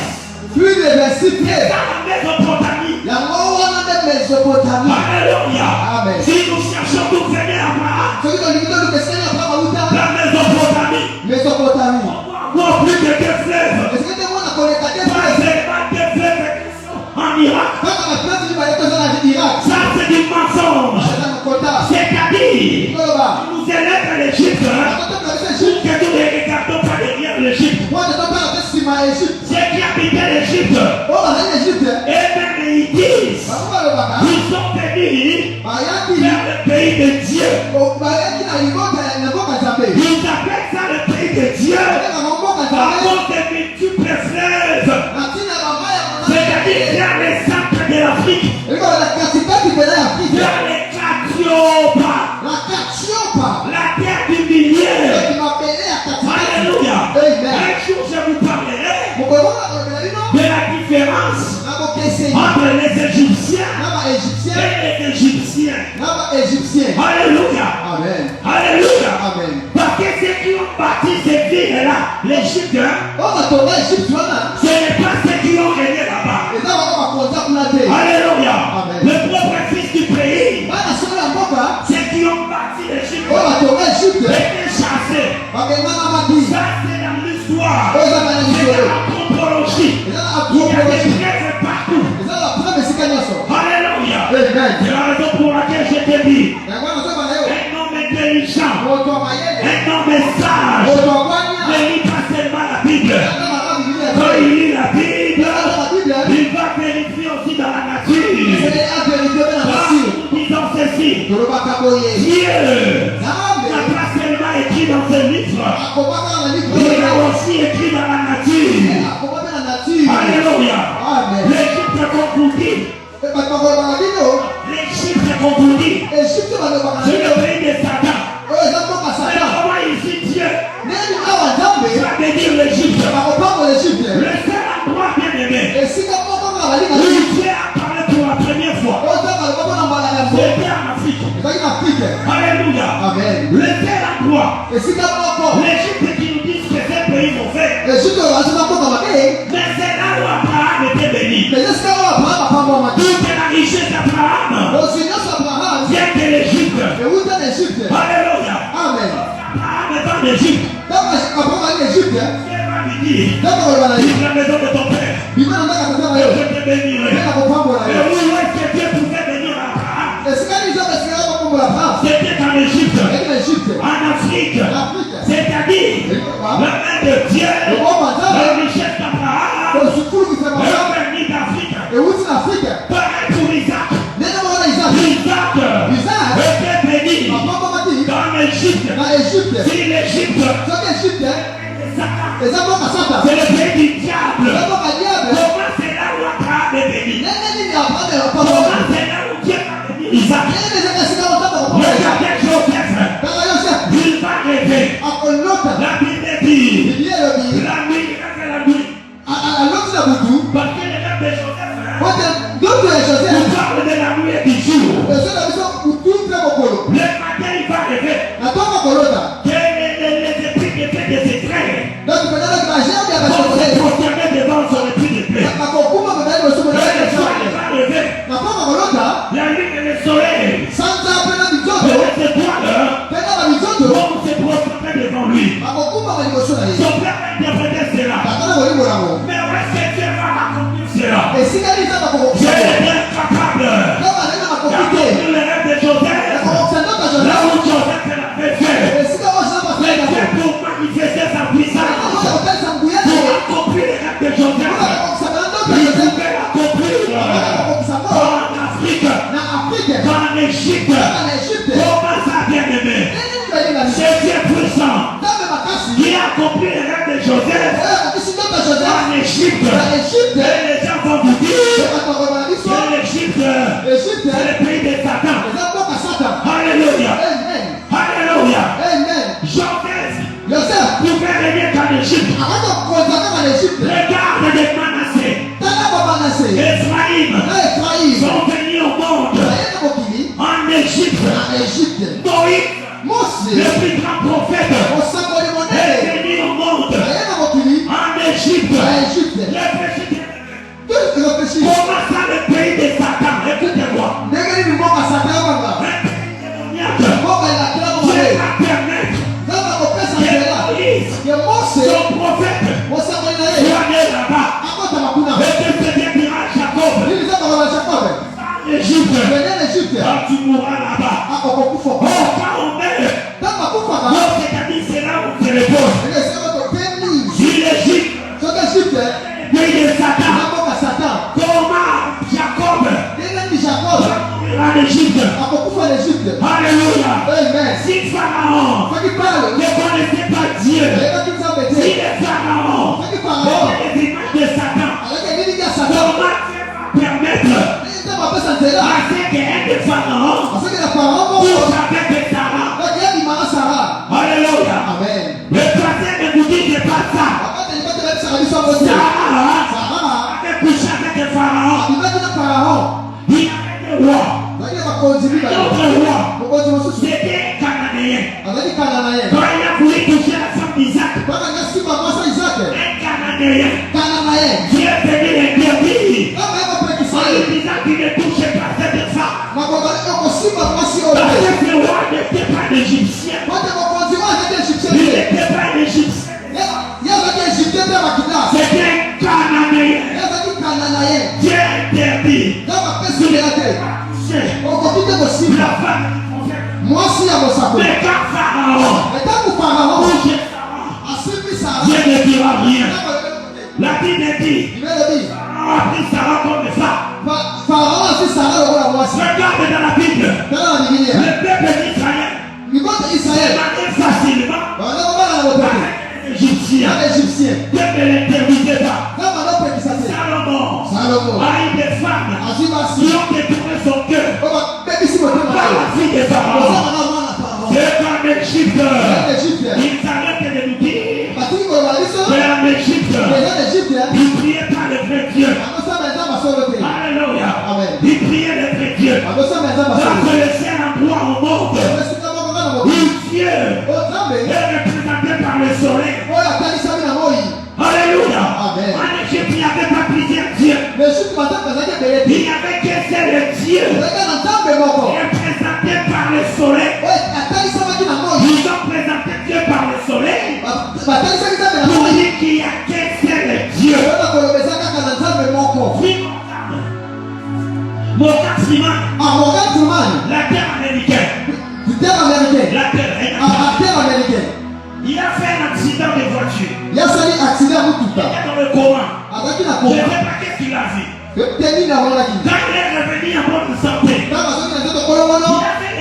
plus de 26 pieds Dans la Mésopotamie. yango wana nde Mésopotamie. Alléluia. Amen. Si nous cherchons d'où venait Abraham, soki tolingi toluka esika nini Abraham auta la Mésopotamie, Mésopotamie on voit plus de deux fleuves. esika te mona koleka te Pas seulement deux fleuves en Irak. kaka bafleuve mibale toza na Irak. Ça, c'est du mensonge. eza na kota C'est-à-dire, koloba nous élève l'Égypte hein, akotanga biso pour Égypte que nous ne regardions pas derrière l'Égypte. wana totala te nsima ya Égypte Ceux qui habitaient l'Égypte, oyo bazali Égypte et même ils disent, bango balobaka ils sont venus bayaki vers le pays de Dieu. bayaki na libota ya mboka Nzambe Ils appellent ça le pays de Dieu. babengaka mboka À Nzambe cause des multiples fleuves, na ntina ya bama ya c'est-à-dire vers les centres de l'Afrique, elikola na katikati pena ya Afrique vers les Catiopa, na katiopa la terre du milieu. eki mabele ya katikati. Alléluia. Amen. Un jour, je vous parlerai mokolo moko nakolobela bino de la différence na bokeseni entre les Égyptiens na baégyptien et les Égyptiens. na baégyptien. Alléluia. Amen. Alléluia. Amen. Parce que ceux qui ont bâti ces villes-là, l'Égypte, hein, oyo batonga Égypte wana ce n'est pas ceux qui ont régné là-bas. eza bako bakonza kuna te. Alléluia. Amen. Le propre fils du pays, bana solo ya mboka ceux qui ont bâti l'Égypte, batonga Égypte était chassé. babengana mati Ça, c'est dans l'histoire. oyo eza bana C'est lisolo dans l'anthropologie. eza na Il y a des apropologie preuves partout. eza na preuve esika nyonso Alléluia. amen C'est la raison pour laquelle je te dis, yango nazaba na yo un homme intelligent, moto ya mayele un homme sage, moto ya kwanya ne lit pas seulement la Bible. eza na biblia Quand il lit la Bible, eza na biblia il va vérifier aussi dans la nature. ezali avérité mpe na Quand nature nous disons ceci, tolobaka boye Dieu nzambe n'a pas seulement écrit dans ce livre, akomaka na livre il a aussi écrit dans la nature. akoma mpe na nature Alléluia. amen L'Égypte concludit, bato bakolobaka bino l'Égypte concludit, Égypte balobaka na c'est bino le pays de Satan. oyo eza mboka Mais satan comment ici Dieu neni awa nzambe va bénir l'Égypte? bakopambola Égypte Le seul endroit bien aimé esika moko na balinga où Dieu a parlé pour la première fois, oyo nzambe aloba mpona mbala ya mbo c'était en Afrique. ezalaki na afrike Alléluia. amen Le seul endroit, esika moko l'Égypte qui nous dit que c'est un pays mauvais, Égypte oyo azina mboka mabe mais c'est là où Abraham était béni. mais esika oyo abraham apambwamaki Toute la richesse d'Abraham osi nyonso abraham vient de l'Égypte. ewuta na Égypte Alléluia. amen Abraham est en Égypte. ntango abraham ali na Égypte Dieu va lui dire, ntango akoloba na ye vive la maison de ton père. bima na ndaka tata na Et yo je te bénirai. mpe nakopambola Et yo où est-ce que Dieu pouvait bénir Abraham? esika nini nzambe esikaka kopambola abraham C'était en Égypte, eyaki na Égypte en Afrique. na afrike C'est-à-dire, la main de Dieu, ekoma la nzambe richesse d'Abraham, osukulukifa est banzambe venue d'Afrique. ewuti na afrike Pareil pour Isaac. ndenge moko na isaki Isaac Isaac était béni apambwamaki dans l'Égypte. na Égypte Si l'Égypte, soki Égypte Satan, eza mboka sata c'est le pays du diable. eza mboka diable Comment c'est là où Abraham est béni? ndenge nini abraham Comment apambwamaki c'est là où Dieu a béni Isaac? ndenge nini ezaka esika oyo nzambe akopambola Regardez Joseph. tala yosef Il va rêver. akolota La Bible dit, bibiliya elobi la nuit, il a fait la nuit. aloti na butu Parce que le rêve de Joseph, ote ndoto ya on joseph parle de la nuit et du jour. ezola biso butu mpe mokolo Le matin, il va rêver na ntongo akolota que les esprits de paix de ses frères donc penza bagerbe ya vont se basokole prosterner devant son esprit de paix. bakokuma bebali bosomo Le soir, il va rêver na ntongo akolota la lune et le soleil sanza mpe na et bizoto les étoiles mpe na babizoto vont se prosterner devant lui. bakokumama liboso na ye Son père a interprété cela. kaka na kolimbola yango Mais où est-ce que Dieu va accomplir cela? esika nini nzambe Dieu akokokisa est incapable nzambe azali na makoki te d'accomplir le rêve de Joseph. akokokisa ndoto ya Là joseph où Joseph l'avait fait. esika oyo nzambe Mais asalaka Dieu pour manifester sa puissance, oyo kotalisa nguya te pour accomplir le rêve de Joseph, akokokisaka na ndoto ya il joseph pouvait l'accomplir akokokisa ngo en Afrique, na afrike en Égypte. kaka na Égypte Comment ça, bien-aimé? nini balinga C'est Dieu puissant nzambe makasi qui a accompli le rêve de Joseph oyo akokisi ndoto ya joseph en Égypte. na Égypte Et les gens vont vous dire bato bakoloba na biso que l'Égypte, Égypte c'est le pays de Satan. eza mboka satan Alléluia. amen Alléluia. amen Joseph joseph pouvait régner qu'en Égypte. akati kokonza kaka na Égypte Regarde de Manassé, tala bamanase Ephraïm na efraïm sont venus au monde baye na mokili en Égypte. na Égypte Moïse, mose le plus grand prophète, osakoli est monene venu au monde baye na mokili en Égypte. na Égypte Le péché de- réfléchis Comment ça, le pays de Satan? Écoutez-moi. ndenge nini mboka satan yokanga Un pays démoniaque. mboka elakela Dieu momabe va permettre nzambe akopesa que nzela Moïse, ke mose son prophète, osakoli na ye soit né là-bas. akotama kuna Et que ce bien dira Jacob nini nzambe akola jacob en Égypte. vene na Égypte Quand tu mourras là-bas, akokokufa oh, quand on meurt, ntango akufaka non, c'est-à-dire c'est là où on se repose. eke esika topemi Si l'Égypte, soki Égypte pays de na Satan, mboka satan comment Jacob ndenge nini jacob mourra en Égypte? akokufa na Égypte Alléluia. amen Si Pharaon soki pale ne connaissait pas Dieu, ayebaki nzambe si te les pharaons soki farao étaient les images de Satan, alaki nini ya satan comment Dieu va permettre nini nzambe apesa nzela à ce qu'un des pharaons asoki na farao moko couche avec Sarah? soki yebimaka sara Alléluia. amen Le troisième ne vous dit pas ça. bakateli batelebisaka biso yango te Sarah sara avait couché avec le pharaon. abimaki na farao Il avait des rois. soki na bakonzi mibale L'autre roi, mokonzi mosusu c'était Cananéen. azalaki kana na ye Quand il a voulu toucher la femme d'Isaac, bakanga nsima mwasa isake un Cananéen, kana na ye Dieu est venu l'interdire. kama ye kopekisa En ye lui disant qu'il ne touchait pas cette femme. makoba okosima mwasi oyo Parce te que ce roi n'était pas l'Égyptien. Cananéen. ezalaki Cananéen. Dieu interdit. Nzambe apesukela te. Okoki te La kosimba femme du prophète. mwasi ya mosakoli. Mais quand Pharaon Etango Pharaon touche Sarah, asimbi Sara. Dieu ne dira rien. Nzambe alobeli te. La Bible dit, Imelobi. Pharaon a pris Sarah comme femme. Pharaon asi Sara lokola mwasi. Regarde dans la Bible, Tala na Biblia. le peuple d'Israël Libota est Israël. marié facilement Bana kobala na bopepe. avec les Égyptiens. Na Égyptien. Dieu ne l'interdisait pas. Nzambe alopekisa te. Salomon Salomo. a eu des femmes Azwi basi. qui ont détourné son cœur Oyo bapekisi motema par na la ye. fille de Pharaon. Ozanga na mwana Pharaon. C'est qu'en Égypte, Égypte. ils arrêtent de nous dire Batiki koloba biso. qu'en Égypte, Eza na Égypte. ils priaient pas le vrai Dieu. Akosamba Nzambe asolo te. Alléluia. Amen. Ils priaient le vrai Dieu. Akosamba Nzambe Parce asolo que te. le seul endroit au monde Esika moko kaka na mokili. où Dieu O Nzambe est représenté par le soleil. oyo atalisami na moi. Alléluia. Amen. En Égypte, il n'y avait pas plusieurs dieux. Na Égypte Nzambe azalaki ebele Il te. n'y avait qu'un seul Dieu Ezalaki na Nzambe moko. représenté par le soleil. Oyo atalisamaki na moi. Ils ont présenté Dieu par le soleil Batalisaki Nzambe na pour moi. dire qu'il n'y a qu'un seul Dieu. Oyo nakoloba eza kaka na Nzambe moko. Mon taximan, Morgan Truman, la terre américaine, du terre américain. la terre, À terre américain. il a fait un accident de voiture. Yasali accident Il mutuka. est dans le coma. Azalaki na Je ne sais koma. pas qu'est-ce qu'il a vu. Teni na monaki. Quand il est revenu en bonne santé, Ntango azoki na nzoto il kolongono. a fait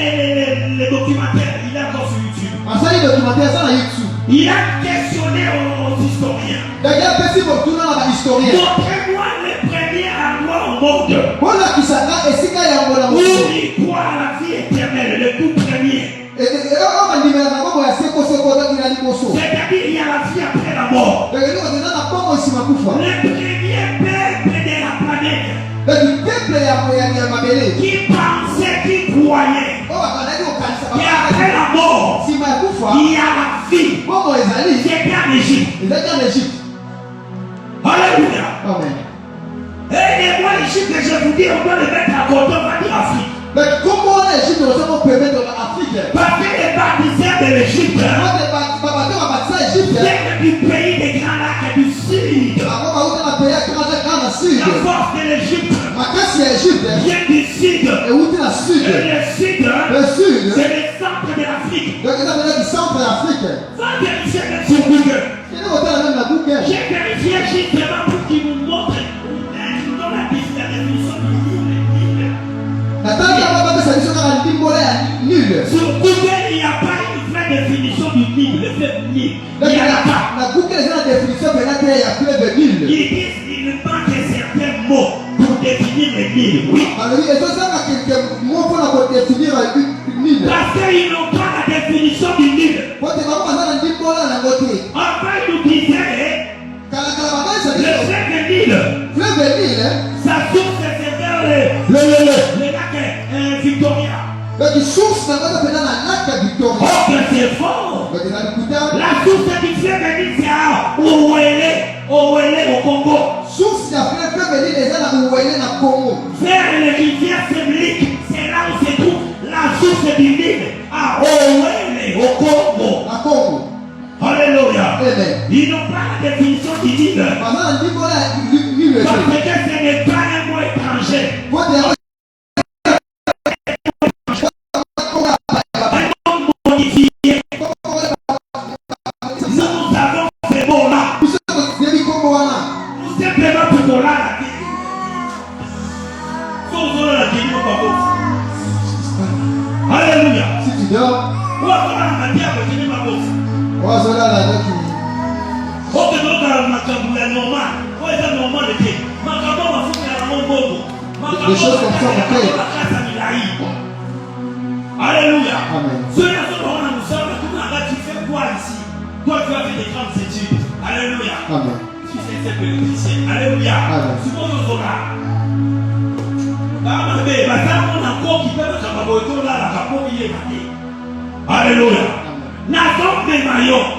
les documentaires, il est encore sur YouTube. Asali documentaire eza na YouTube. Il a questionné aux historiens. Daki apesi motuna na bahistorien. Montrez-moi le premier endroit au monde Bolakisaka esika yango na où mokili. il croit à la vie éternelle, le tout premier. Oyo bandimela na bongo ya sekoseko ozoki na liboso. C'est-à-dire il y a la vie après la mort. Eloko eza na bongo nsima kufa. Le premier peuple de la planète Daki temple ya mabele. qui pensait, qui croyait Oyo bakandaki kokanisa qu'après la mort, nsima ya kufa. il y a la vie. Bongo ezali. C'était en Égypte. Ezalaki en Égypte. Alléluia. Amen. Et moi, l'Égypte, je vous dis, on doit le mettre à côté, on va dire Afrique. Mais comment on a Égypte oza kopermettre na Afrique? Parce que les baptiseurs de l'Égypte Babato babatisa Égypte. viennent du pays des grands lacs du sud. Bango bauta na pays ya kana sud. La force de l'Égypte Makasi ya Égypte vient du sud. euti na sud. Et le sud, Le sud. c'est le centre de l'Afrique. Donc eza mpena du centre ya Afrique. Va vérifier même sur Google. Kende kotala même na Google. J'ai vérifié justement pour qu'il nous montre dans la définition du Nil. Natali yango bapesa biso kaka ndimbola ya nul. Sur Google, il n'y a pas une vraie définition du Nil, le fleuve Nil. Il n'y en a pas. Na Google eza na définition mpena te ya fleuve Nil. Ils disent qu'il manque certains mots pour définir le Nil. Oui. Balobi ezozanga kelke mo mpona kodéfinir Nil. Parce qu'ils n'ont pas la définition du Nil. Po te bango baza na ndimbola nango te. Enfin, ils nous disaient, Kalakala bakanisa le biso. fleuve Nil, Fleuve Nil. sa source c'est vers le lac Victoria. Donc source nango eza mpena na lac ya Victoria. Oh, que c'est fort. Donc eza likuta. La source du fleuve Nil, c'est à Ouélé, au Congo. Source ya fleuve Nil eza na Uwele na Congo. Vers les rivières Sémliques, c'est là où se trouve la source du Nil, à Ouélé, au Congo. Na Congo. Alléluia. Amen. Ils n'ont pas la définition du Nil. Baza na ndimbola ya Nil Parce ete. que ce n'est pas un mot étranger. Po te yango Un mot modifié. Nous avons ce mot-là. biso toyebi kombo wana. Tout simplement pour qu'on l'a dit. Faut qu'on l'a dit, nous, papa. Alléluia. Si tu dors, Où est-ce qu'on a dit à votre dit, papa? ozolala noki. Faut que nous avons makambo ya normal. Où est-ce normal de Dieu? Makambo mafuta ya mongo. Des choses comme ça, ok. Alléluia. Amen. Ceux qui sont dans nous sommes, tu fais quoi ici? Toi, tu as fait des grandes études. Alléluia. Amen. Tu sais, c'est politicien. Alléluia. Amen. Tu vois nos là. Ah, mais on a encore qui peut mettre un bateau là, la capote, il est maté. Alléluia. N'attends mes maillots.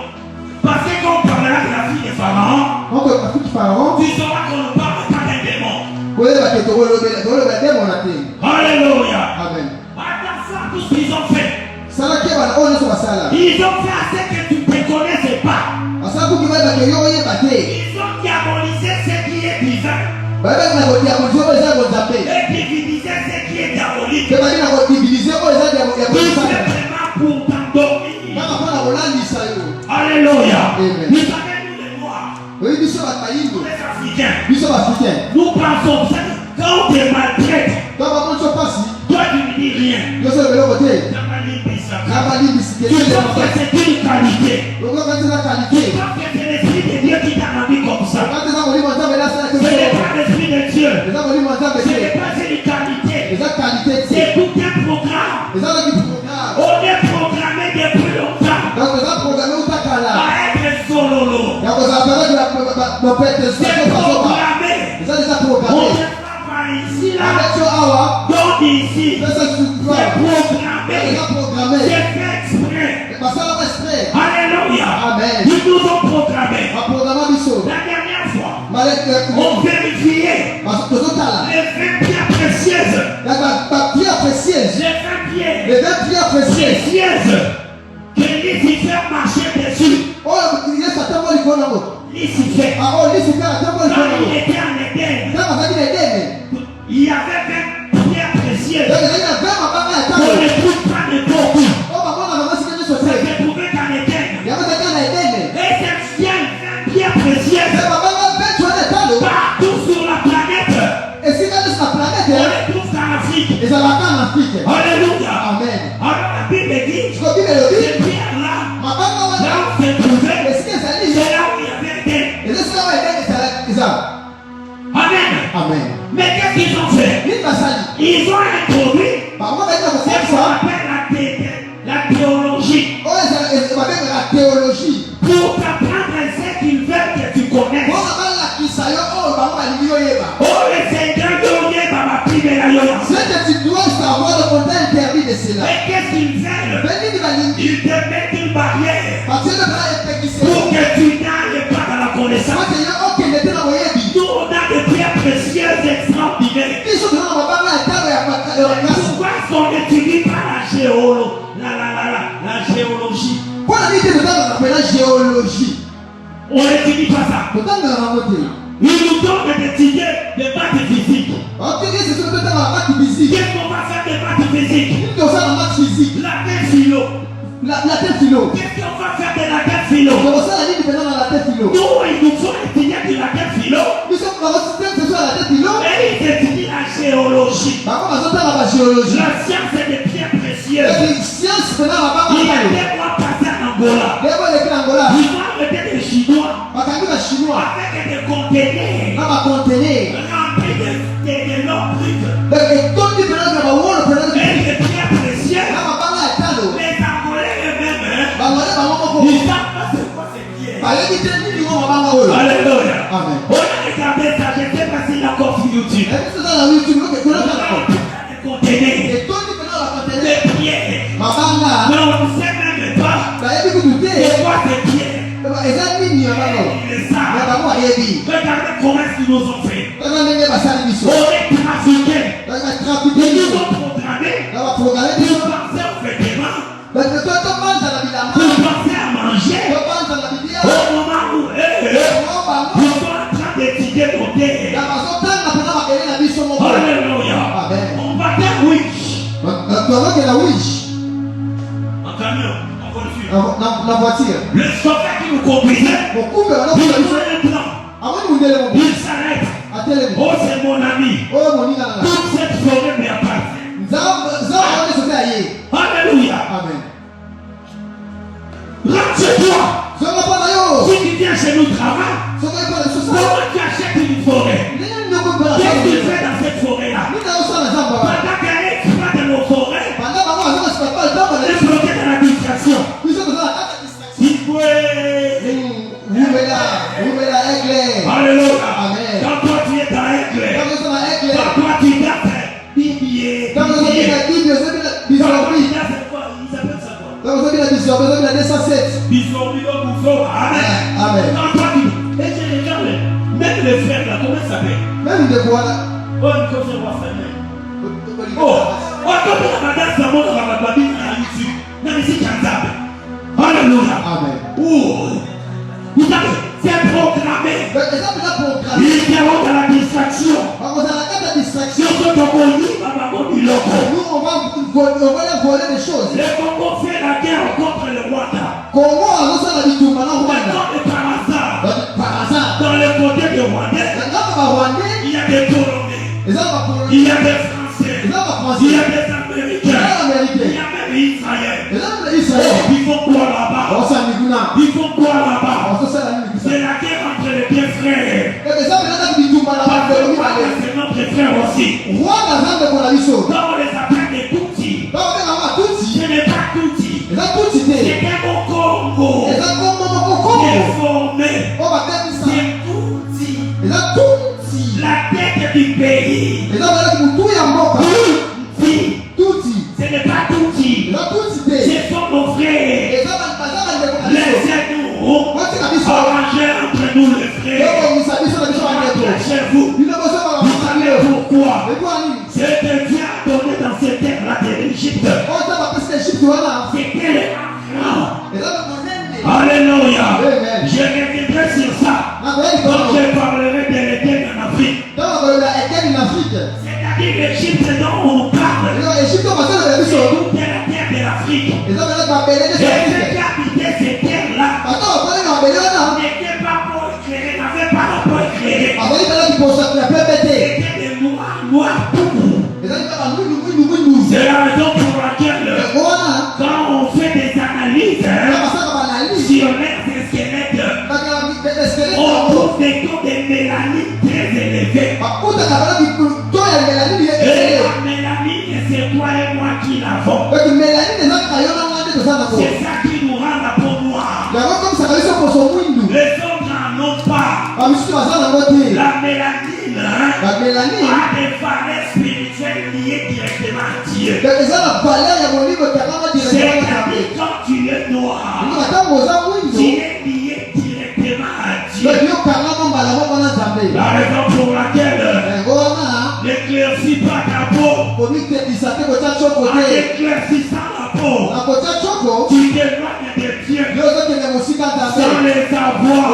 Parce que quand on parlera de la fille de Pharaon, Donc Afrique Pharaon, tu sauras qu'on ne parle pas d'un démon. koyeba ke tolobela demona te. Alléluia. Amen. Attends ça, tout ce qu'ils ont fait. Salaki bana oyo nyonso basala. Ils ont fait à ce que tu ne te connaissais pas. Basala kuki bayeba ke yo oyeba te. Ils ont diabolisé ce qui est divin. Et diviser ce qui est diabolique. C'est vraiment Pour t'endormir. Alléluia. Amen. Vous savez, nous les Noirs, Oui, nous les Africains, nous pensons que quand on te maltraite, toi tu ne dis rien. Tu dois que c'est une qualité. Tu dois que c'est l'esprit de Dieu qui t'a rendu comme ça. Ce n'est pas l'esprit de Dieu. Ce n'est pas une qualité. C'est tout un programme. On est programmé depuis longtemps à être sololo. C'est programmé. On ne pas ici là. Donc ici. C'est programmé. C'est fait exprès. Alléluia. Amen. Ils nous ont programmé. La dernière fois, on vérifiait les 20 pierres précieuses. Les 20 pierres précieuses que Lucifer marchait dessus. Lucifer, quand il était en Éden, il y avait 20 pierres précieuses. On ne trouve pas n'importe où. Ça se trouvait qu'en Éden. Et ces pierres précieuses, partout sur la planète, on les trouve qu'en Afrique. Alléluia. Amen. Alors la Bible dit, ces pierres-là, là où se trouvaient, c'est là où il y avait Éden. Amen. Amen. Mais qu'est-ce qu'ils ont fait? Ils ont introduit ce qu'on appelle la théologie. Pour t'apprendre ce qu'ils veulent que tu connaisses. Oh, le Seigneur de Dieu va m'apprimer la violence. C'est que tu dois savoir le content interdit de cela. Et qu'est-ce qu'ils veulent? Ils te mettent une barrière pour que tu n'ailles pas dans la connaissance. Nous, on a des pierres précieuses extraordinaires. Pourquoi est-ce qu'on n'étudie pas la géologie? On n'étudie pas ça. Ils nous donnent d'étudier des maths physiques. Qu'est-ce qu'on va faire des maths physiques? La terre philo. Qu'est-ce qu'on va faire de la terre philo? Nous, il nous faut étudier de la terre philo. Et ils étudient la géologie. La science des pierres précieuses. Il y a des mois passés en Angola. Ils vont arrêter les Chinois avec des conteneurs remplis de leurs trucs. Et des pierres précieuses. Les Angolais eux-mêmes, ils savent pas c'est quoi ces pierres. Alléluia. Amen. On a regardé ça, je ne sais pas s'il y a encore sur YouTube. On a des conteneurs, des pierres. Mais on ne sait même pas c'est quoi ces pierres. Ils le savent. Regardez comment est-ce qu'ils nous ont fait. On est trafiqués. Ils nous ont programmés pour penser aux vêtements, pour penser à manger. Au moment où ils sont en train d'étudier nos terres. Alléluia. On battait Wish. En camion, en voiture. Le chauffeur qui nous conduisait, il voit un plan. Il s'arrête. Oh, c'est mon ami. Toute cette forêt m'appartient. Alléluia. Rentre chez toi. Si tu viens chez nous travailler, comment tu achètes une forêt? Qu'est-ce que tu fais dans cette forêt-là? Pendant qu'elle exploite nos forêts, elle est bloquée dans la distraction. Alléluia. Quand toi tu es dans Aigle, quand toi tu dates Bibier, quand toi tu dates quoi? Il s'appelle ça quoi? Bisourbio Boufo. Amen. Quand toi tu... Et je regarde, même les frères là, comment ça s'appelle? Oh, il faut se voir ça. Oh, quand tu as madame Samo dans la Bible à YouTube, même ici Kanzab. Alléluia. Oh, vous savez, c'est programmé. Ils seront dans la distraction. biloko. Nous, on va leur voler des choses. Le Congo fait la guerre contre le Rwanda. Congo, on va faire du Rwanda. Par hasard, Par hasard. dans le côté de Rwandais, il y a des Polonais, il y a des Français, il y a des Américains, il y a même Israël. Ils font quoi là-bas? Ils font quoi là-bas? C'est la guerre entre les deux frères. C'est notre frère aussi. Quand on les appelle des Tutsis, ce n'est pas Tutsis, c'est un Congo. Déformé. C'est Tutsi. La tête du pays. Tutsi. Ce n'est pas Tutsi. Ce sont nos frères. Laissez-nous arranger entre nous les frères. Chez vous. Vous savez pourquoi? C'est que Dieu a donné dans cette terre-là de l'Égypte. C'était les enfants. Alléluia. Je reviendrai sur ça. Quand je parlerai de l'Éden en Afrique. C'est-à-dire l'Égypte dont on parle. C'est toute la terre de l'Afrique. Et ceux qui habitaient ces terres-là n'étaient pas pour éclairer, n'avaient pas la peau éclairée. C'était des noirs tout. C'est la raison pour laquelle quand on fait des analyses sur les squelettes, on trouve des taux de mélanine très élevés. Et la mélanine, c'est toi et moi qui l'avons. C'est ça qui nous rend la peau noire. Les autres n'en ont pas. La mélanine a des valeurs spirituelles liées directement à Dieu. C'est-à-dire quand tu es noir, tu es lié directement à Dieu. La raison pour laquelle n'éclaircis pas ta peau. En éclaircissant la peau, tu t'éloignes de Dieu sans les avoir.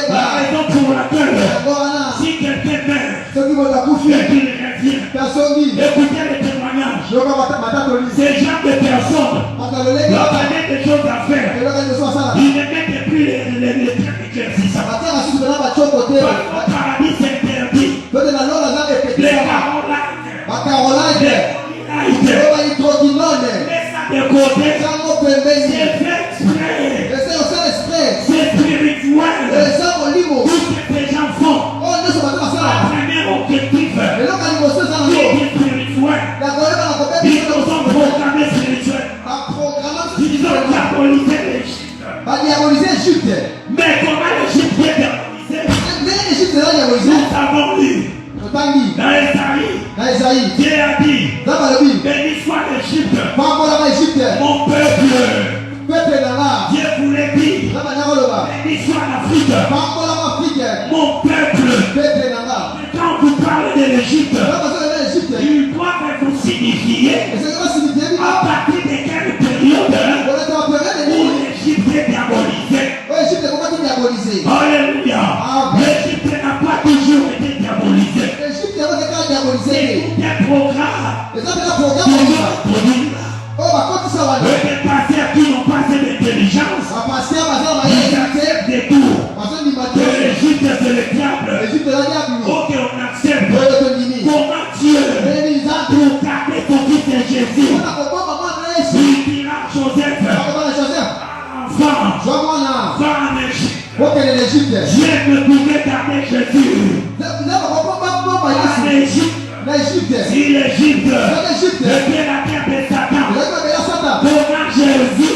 La raison pour laquelle si quelqu'un meurt et qu'il revient, écoutez les témoignages. Ces gens de personnes leur donner des choses à faire. Ils ne mettent plus les traits d'éclaircissant. Au paradis c'est interdit. Les Carolines, les Trotinones, mets ça de côté. C'est fait exprès. C'est spirituel. Tout ce que les gens font. La première objectif, c'est spirituel. Ils nous ont programmés spirituels. Ils ont diabolisé l'Égypte. Mais comment l'Égypte est diabolisée? Nous avons lu dans Esaïe, Dieu a dit, béni soit l'Égypte, mon peuple. Dieu voulait dire, béni soit l'Afrique, mon peuple. Quand vous parlez de l'Égypte, il doit vous signifier à partir de quelle période où l'Égypte est diabolisée. Alléluia. L'Égypte n'a pas toujours été diabolisée. C'est tout un programme. Les pasteurs qui n'ont pas assez d'intelligence, ils acceptent des tours. Que l'Égypte c'est le diable. Ok, on accepte. Comment Dieu, pour garder ton fils Jésus, il dira à Joseph, enfant, va en Égypte. Dieu ne pouvait garder Jésus en Égypte. Si l'Égypte était la terre de Satan, comment Jésus,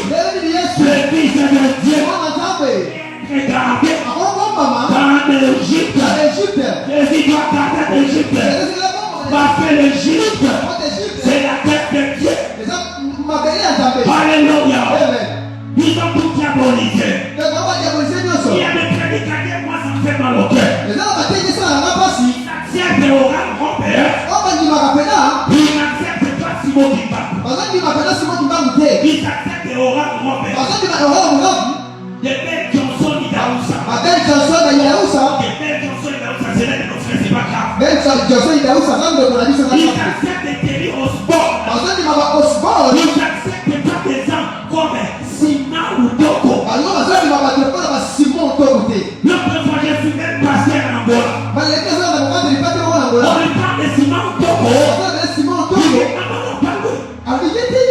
le fils de Dieu, regardez dans l'Égypte. Jésus doit garder l'Égypte. Parce que l'Égypte, c'est la terre de Dieu. Alléluia. Ils ont tout diabolisé. Il y a des prédicateurs, moi ça me fait mal au cœur. Ils acceptent Oral Robert. Ils n'acceptent pas Simon Kimbangu. Ils acceptent Oral Robert. Des belles Johnson Idaoussa. Des belles Johnson Idaoussa, c'est là de nos frères, c'est pas grave. Même ça, Joseph, il a eu sa femme de la vie, ça Il t'accepte de tenir au sport. Ensuite, il m'a dit au sport. Il t'accepte pas des gens comme Simon ou Togo. Alors, ensuite, il m'a dit pas Simon Togo. L'autre fois, j'ai fumé le pasteur en Angola. Mais les gens ne vont pas dire pas de moi en On Angola. lui parle de Simon Togo. On parle de Simon Il Togo. dit, non, pas lui. Alors, il était.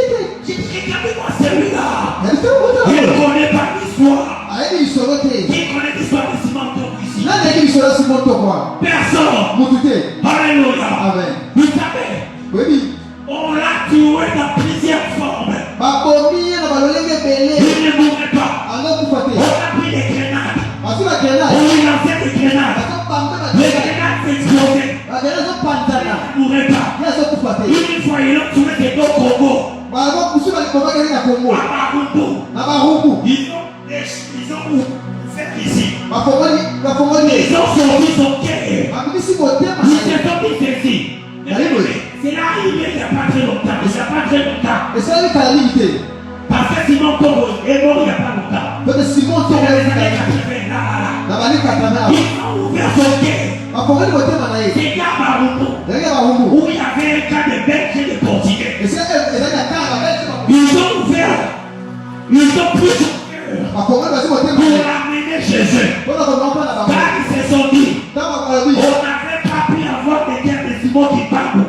J'ai dit, regardez-moi celui-là. Elle était au bout Il de ne connaît pas l'histoire. elle dit, il se rotait. Qui connaît l'histoire de Simon Togo ici? Là, il dit, il sera Simon Togo. Personne. Moutouté. Alléluia. Amen. Vous savez, Oui. on l'a tué dans plusieurs formes. Babomi, na balolenge belé. Il ne mourrait pas. Alors, vous On faites. a pris des grenades. Ensuite, la On grenade. lui lançait des grenades. Les grenades s'explosaient. La grenade, sont pantana. Il ne mourrait pas. Il y a ça pour faire. Une fois, ils ont tué des deux Congo. Bah, avant, vous savez, comment il y a Congo. À Marumbu. Na Baruku. Ils ont fait ici. La Congo, Ils ont sorti son cœur. Babomi, si mon thème, Ils se sont dit ceci. C'est là arrivé il n'y a pas très longtemps. Il n'y a pas très longtemps. et c'est là qu'il a limité. Parce que Simon Togo est mort il n'y a pas longtemps. Donc, Simon Togo, Dans les il années a 80, là. na bali katana. Ils ont ouvert son cœur. Bakongo, il votait manaï. C'est là à Marumbu. Derrière Baruku. Où il y avait un cas de Belges et de Portugais. Et c'est là qu'il a carrément. Ils ont ouvert. Ils ont pris son cœur Bakongo, vas-y, voter pour manaï. l'amener chez eux. On a compris la Bakongo. Car ils se sont dit, Dans ma on parole, n'avait pas pu avoir des cœurs de Simon qui parle.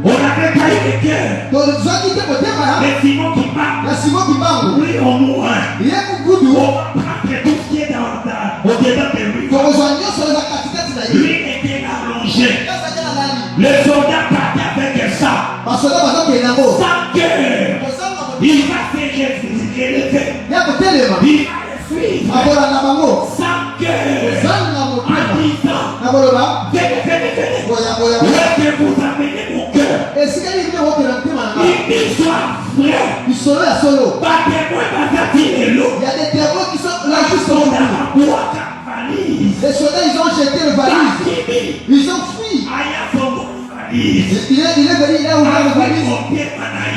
On n'avait pas eu de cœur donc, les gens qui étaient votés, de Simon qui parle. il y a Simon qui parle. Oui, au moins. Il y a beaucoup de On va prendre tout ce qui est au-dedans de lui. pour rejoindre sur les activités de Lui était allongé. la vie. Les soldats partaient avec ça. Parce que là, maintenant, il y a un amour. Sans cœur. Il va se relever. Il y a côté les mains. Il va le suivre. Abola na bango. Sans cœur. Zan na mo. En disant, Na boloba. venez. Boya. Où est-ce que vous amenez mon cœur? Et si quelqu'un vient au Kélanté, Il dit, sois frère. ils sont là solo. Battez-moi, battez l'eau. Il y a des témoins qui sont là juste On au bout. a bois ta valise. Les soldats, ils ont jeté le valise. Battez-moi. Ils ont fui. Aya son valise. Il est venu, il a ouvert le valise.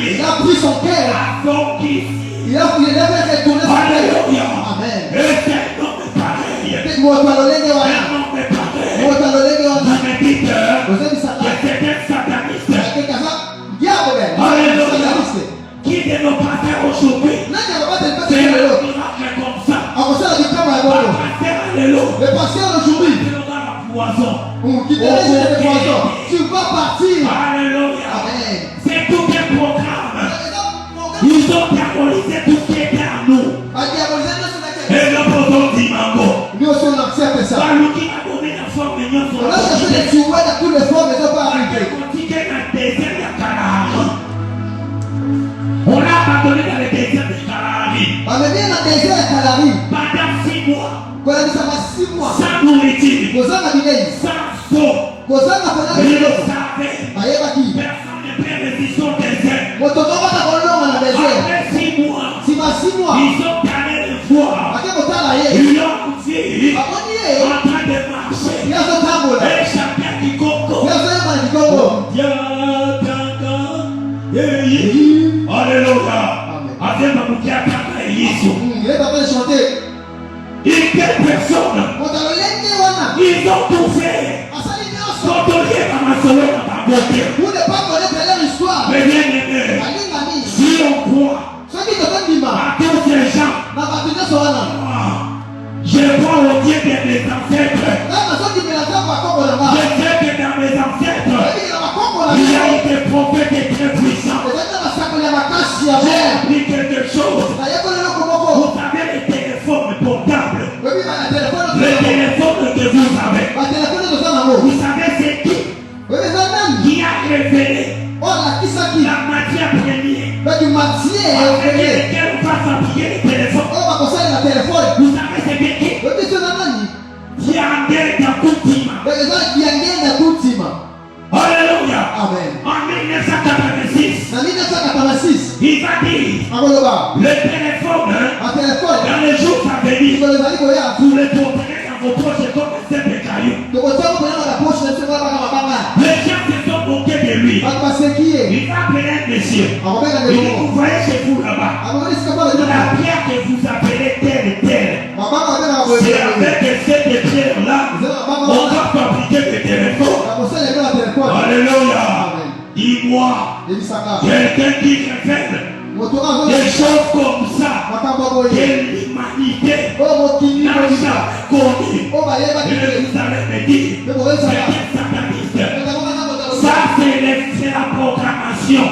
Il a pris son cœur. Il a fait tourner son cœur. Amen. Moi, tu as le lait wana. Moi, tu as le lait wana. Vous avez dit ça. Quelqu'un diable, sataniste. Qui de nos pasteurs aujourd'hui, Là, il n'y a pas de c'est pasteur de un l'eau. miracle comme ça. En ça, il dit comme un bon. Pasteur de l'eau. Le pasteur d'aujourd'hui, Le poison. qui te laisse les poissons, tu vas partir. Alléluia. Amen. C'est tout un programme. Ils ont diabolisé tout ce qui était à nous. Et le poison dit mango. Lui aussi, on accepte ça. Balou qui a donné la forme de notre On a cherché des tueurs de toutes les formes, mais ils n'ont pas arrivé. On l'a abandonné dans le désert de Kalahari On est bien dans le désert à Kalahari. pendant 6 mois, Quand on a dit ça va 6 mois. sans nourriture, Kozanga Bidei. sans eau. Kozanga Fana Et Bidei. le savait, Ayebaki. personne ne peut résister au désert. Motokonga na kolonga na désert. Après 6 mois, Si ma 6 mois. ils ont allé le voir. Ake kotala ye. Ils l'ont vu Bakoni ye. en train de marcher. Il a son tambola. Et champion du Congo. Il a son yama du Congo. Alléluia. Asema mkiataka Yesu. Il est en train de chanter. Et quelle personne? Motalolenge wana. Ils ont tout fait. Asali nyonso. Sotolie kama solo na babote. Vous ne pas connaître leur histoire. Mais bien aimé, Balingani. si on croit Ceux qui te donnent l'ima. à tous ces gens, Na batu nyonso wana. je crois au Dieu de mes ancêtres. Là, nazoki melata bakoko na Je nga. sais que dans mes ancêtres, Oyebi na bakoko na il y a nga. eu des prophètes très puissants. Ezali na basakoli ya makasi ya J'ai mer. appris quelque chose. Nayeboli eloko moko. Vous savez les téléphones portables, Oyebi ba na telefone les toza nango. téléphones que vous avez. Batelefone toza nango. Vous savez c'est qui Oyebi eza nani? qui a révélé Oyo alakisaki. la matière première Batu matie avec efele. lesquelles on va fabriquer les téléphones? Oyo bakosalela telefone. Vous savez c'est bien qui? Oyebi eza na nani? Tiandé Yakutima. Eza yangenda kutima. Alléluia. Amen. En 1986, Na 1986. il va dire Akoloba. le téléphone A telefone. dans les jours à venir, Ikolo ezali koya. vous les porterez dans vos poches comme un simple caillou. Tokotia kopena na poche na biso kaka mabanga. Les gens se sont moqués de lui. Bato baseki ye. Il va appeler un monsieur. Akobenga Il dit, ndeloko. vous voyez chez vous là-bas, Akomoni sika pala la ndeloko. pierre que vous appelez telle et telle, Mabanga abenga c'est boye. avec cette pierre-là, Eza on mabanga. va fabriquer des téléphones. quelqu'un qui révèle des choses comme ça que l'humanité n'a jamais connu. Et vous allez me dire, c'est sataniste. Ça, c'est la programmation.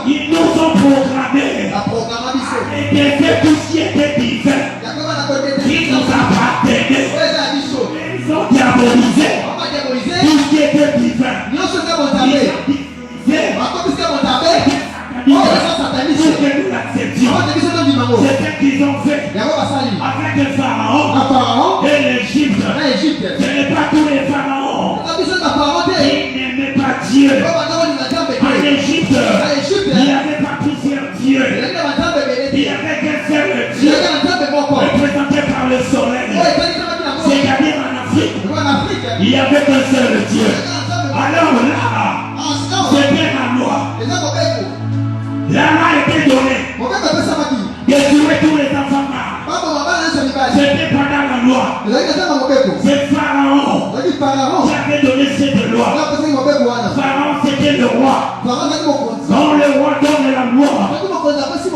Ils nous ont programmés et fait tout ce qui était divin. Ils nous appartenaient. Ils ont diabolisé tout ce qui était divin. Ils ont divisé. Pour que nous l'acceptions. C'est ce qu'ils ont fait avec le pharaon et l'Égypte. Ce n'est pas tous les pharaons qui n'aimaient pas Dieu. En Égypte, il n'y avait pas plusieurs dieux. Il n'y avait qu'un seul Dieu représenté par le soleil. C'est-à-dire en Afrique, il n'y avait qu'un seul Dieu. Alors là, c'était la loi. La loi était donnée de tuer tous les enfants mâles. C'était pendant la loi. C'est Pharaon qui avait donné cette loi. Pharaon c'était le roi. Quand le roi donne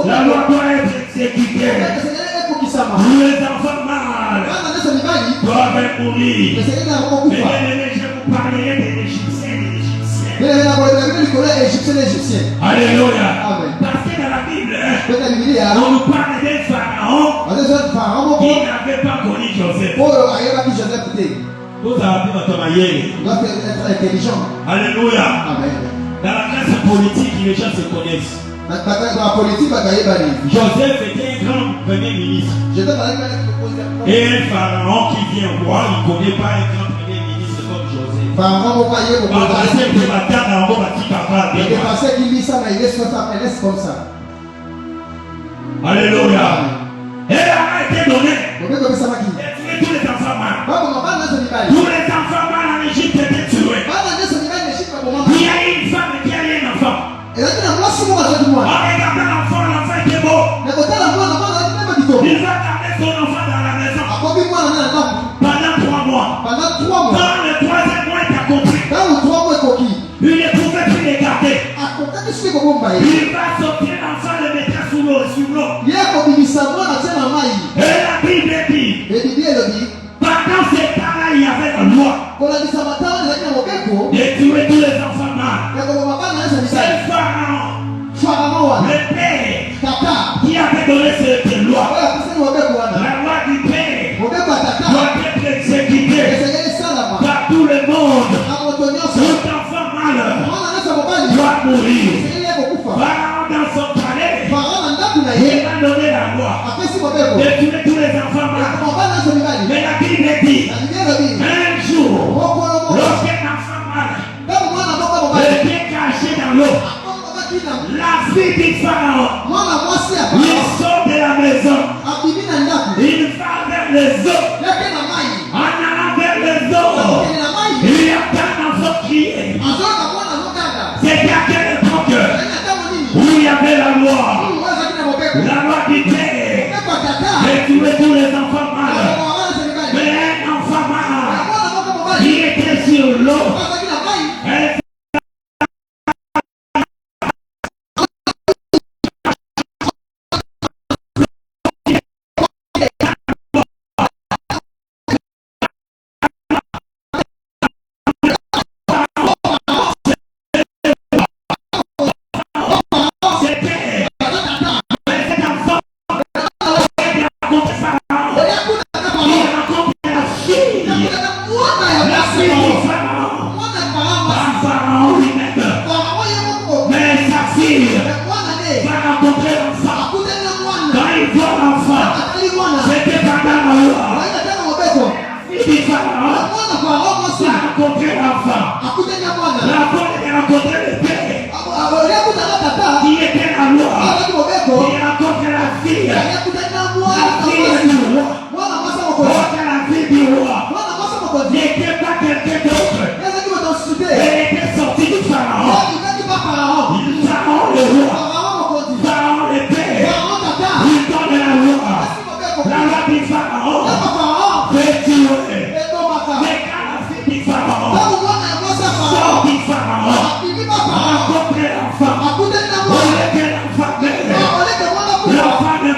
la loi doit être exécutée. Tous les enfants mâles doivent mourir. Mais je vous parlerai des Égyptiens. Alléluia. Parce que dans la Bible, on nous parle d'un pharaon qui n'avait pas connu Joseph. Vous avez doit être intelligent. Alléluia. Amen. Dans la classe politique, les gens se connaissent. Joseph était un grand premier ministre. Et un pharaon qui vient voir, il ne connaît pas un grand premier ministre comme Joseph. Alléluia. Et la main était donnée. Et tuer tous les enfants mâles. Tous les enfants mâles en Égypte étaient tués. Il y a une femme qui a eu un enfant. En regardant l'enfant était beau. Il va garder son enfant dans la maison pendant 3 mois. Dans le 3e mois, il a compris. Il ne pouvait plus les garder. Il va sortir l'enfant, le mettre sous l'eau. Et la Bible dit, pendant ces temps-là, il y avait la loi de tuer tous les enfants mâles. C'est Pharaon, le père, qui avait donné cette loi. La loi du père doit être exécutée par tout le monde. Tout enfant mâle doit mourir. Pharaon dans son palais, il a donné la loi de tuer tous les enfants mâles. Mais la Bible dit, un jour, lorsqu'un enfant mâle était caché dans l'eau, la fille du pharaon, il sort de la maison, il va vers les eaux. En allant vers les eaux, il y a un enfant qui est. C'était à quelle époque où il y avait la loi du père de tuer tous les enfants mâles. Mais un enfant mâle qui était sur l'eau, rencontre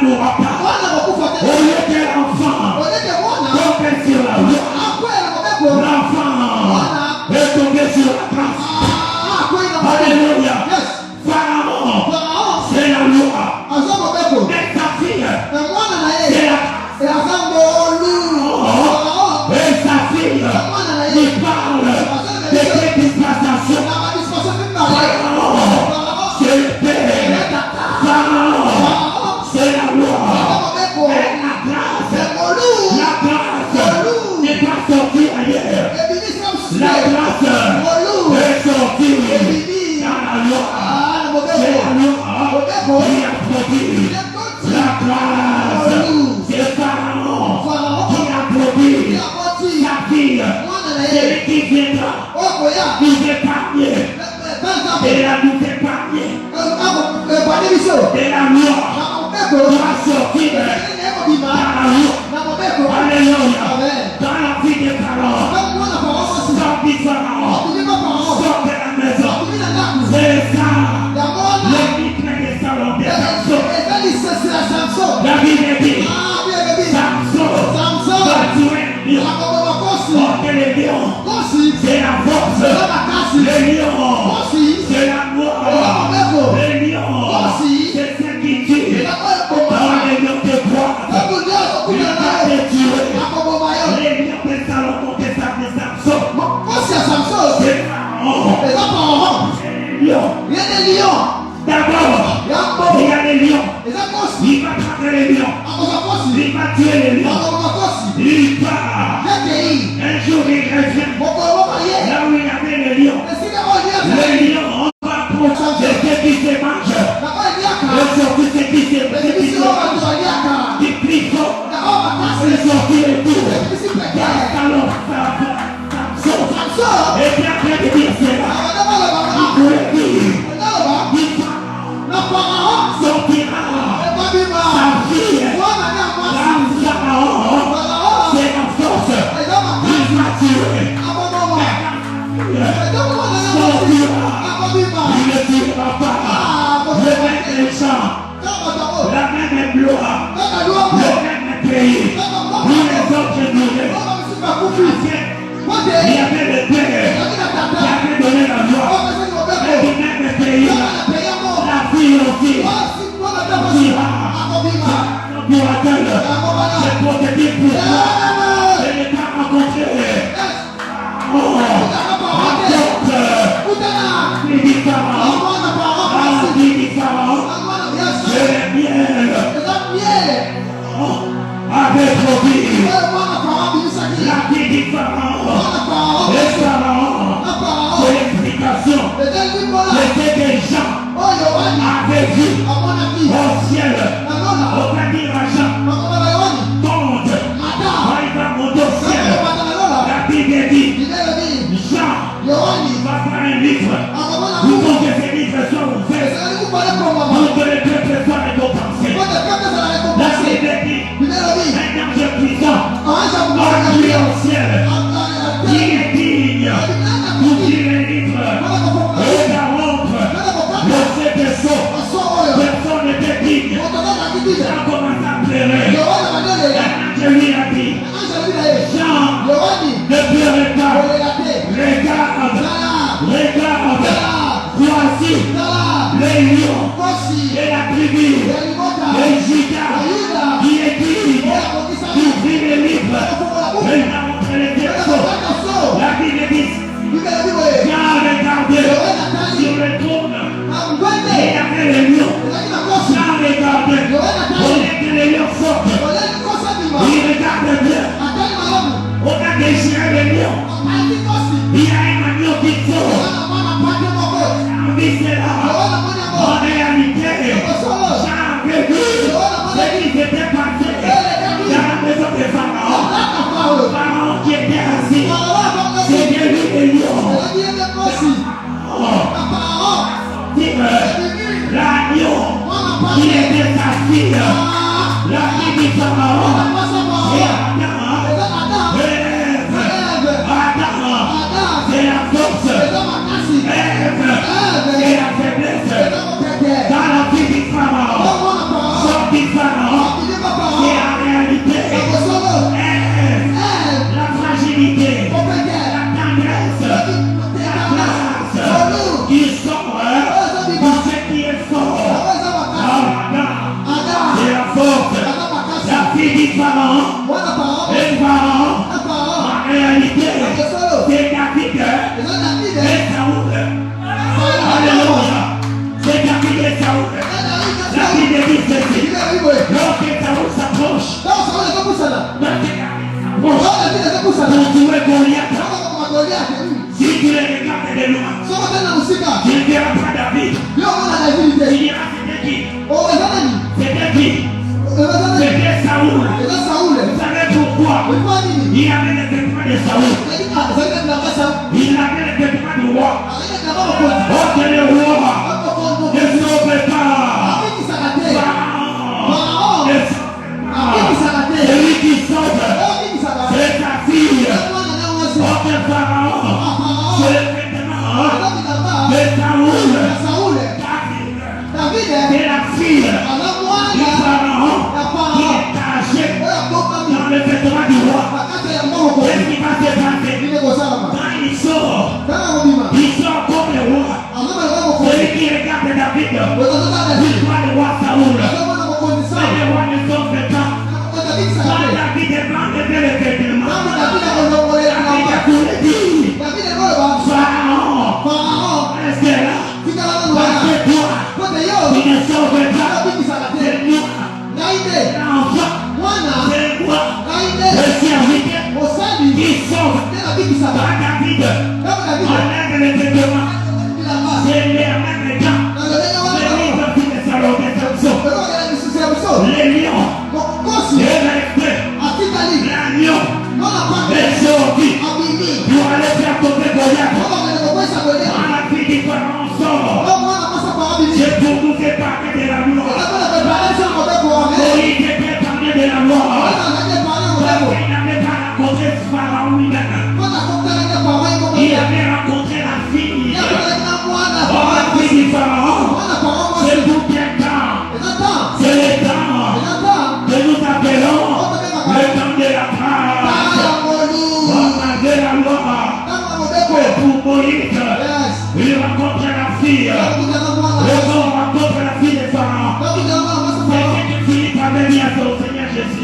n'aura pas. Au lieu que l'enfant tombe sur la loi, l'enfant est tombé sur la grâce. Alléluia. Pharaon, c'est la loi. Et sa fille, c'est la et sa fille nous parle de cette dispensation. Pharaon, c'est le Père. Pharaon, c'est la loi. Et la grâce n'est pas sortie ailleurs. La grâce est sortie dans la loi. C'est la loi qui a produit la grâce. C'est Pharaon qui a produit sa fille. Celui qui viendra nous épargner. Et la nous épargner. Et la loi doit sortir dans la loi. Alléluia. Dans la vie des parents. Sort du Pharaon. Sort de la maison. C'est ça. Le rythme des salons des Samson. La Bible dit Samson va tuer un lion. Or que le lion, c'est la force. Le lion, c'est la gloire. Le lion, c'est ce qui tue. Dans les lions de gloire, il va te tuer. Les lions de Salomon, que ça fait Samson. C'est Pharaon. C'est les lions. D'abord, il y a les lions. Il va prendre les lions. Il va tuer les lions. Il part. Un jour il revient. Là où il y avait les lions. Les lions, on va prendre ce qui se mange. Et surtout ce qui se mange. Du plus fort. C'est sorti le tour. Alors, Samson. Et puis après de dire cela, il voulait dire. Sortira sa fille. C'est la force. Il va tuer. Sortira. Il ne tuera pas. Le même champ. La même gloire. Le même pays. Où les autres mouraient. Il y avait le Père qui avait donné la loi. Et du même pays. La fille aussi. Pourra-t-elle se protéger pour toi et ne pas rencontrer le miel avec produit la vie du Pharaon. Et Pharaon, c'est l'explication de ce que Jean avait vu au ciel. Au Jean monte. Il va monter au ciel. La Bible dit Jean va faire un livre. Vous voulez que ces livres soient ouverts pour que les peuples soient récompensés. La Bible dit un ange puissant envoyé au ciel qui est digne d'ouvrir les livres et d'interrompre le sépaissement. Personne n'était digne. Ça commence à pleurer. Un ange lui a dit Jean, ne pleurez pas. Regarde. Voici les lions et la tribu de Juda qui est digne d'ouvrir les livres et d'entrer les textos. La Bible dit Jean regardait sur le trône et il y avait les lions. Jean regardait au lieu que les lions sortent. Il regarde bien. On a déchiré les lions. Il y a un agneau qui sort. En réalité, j'avais vu ce qui s'était passé dans la maison de Pharaon. Pharaon qui était assis, c'était lui les lions. L'agneau qui était sa fille, la fille du Pharaon, et Adam, c'est la force, Ève, c'est la faiblesse. Dans la vie du Pharaon, sort du Pharaon, Pharaon. Mwana Pharaon. Et Pharaon. Un Pharaon. En réalité, Solo. c'est David. Les gens David. Et Saoul. Alléluia. C'est David et Saoul. David dit ceci. Lorsque Saoul s'approche, pour tuer Goliath, si tu le regardes de loin, tu ne verras pas David. Tu diras c'était qui? C'était qui? C'était Saoul. Vous savez pourquoi? Il avait les vêtements de Saoul. Il avait les vêtements du roi. Oh, que le roi ne sauve pas. Pharaon ne sauve pas. Celui qui sauve, c'est sa fille. Oh, que Pharaon, c'est le vêtement de Saoul. David, c'est la fille du Pharaon qui est cachée dans le vêtement du roi. Qu'est-ce qui va se passer? Quand il sort comme le roi. Celui qui regarde David, il voit le roi Saoul. Mais le roi ne sauve pas. Quand David est blanc de le vêtement, David a tout dit. Pharaon, reste là. Parce que toi, tu ne sauves pas. C'est moi. L'enfant, c'est moi. Le serviteur qui sauve. Quand David enlève le vêtement, c'est les mêmes gens. Les lions, les restés, l'agneau, les sortis pour aller faire tomber Goliath. Quand la fille du Pharaon sort, c'est pour nous épargner de la gloire. Moïse était épargné de la gloire. Parce qu'il n'avait pas rencontré Pharaon lui-même. Il avait rencontré la fille. Oh, la fille du Pharaon, c'est tout bien temps. C'est le temps que nous appelons le temps de la grâce. On a de la gloire. Et pour Moïse, il rencontre la fille. Le corps rencontre la fille de Pharaon. C'est ce que Philippe avait mis à son Seigneur Jésus.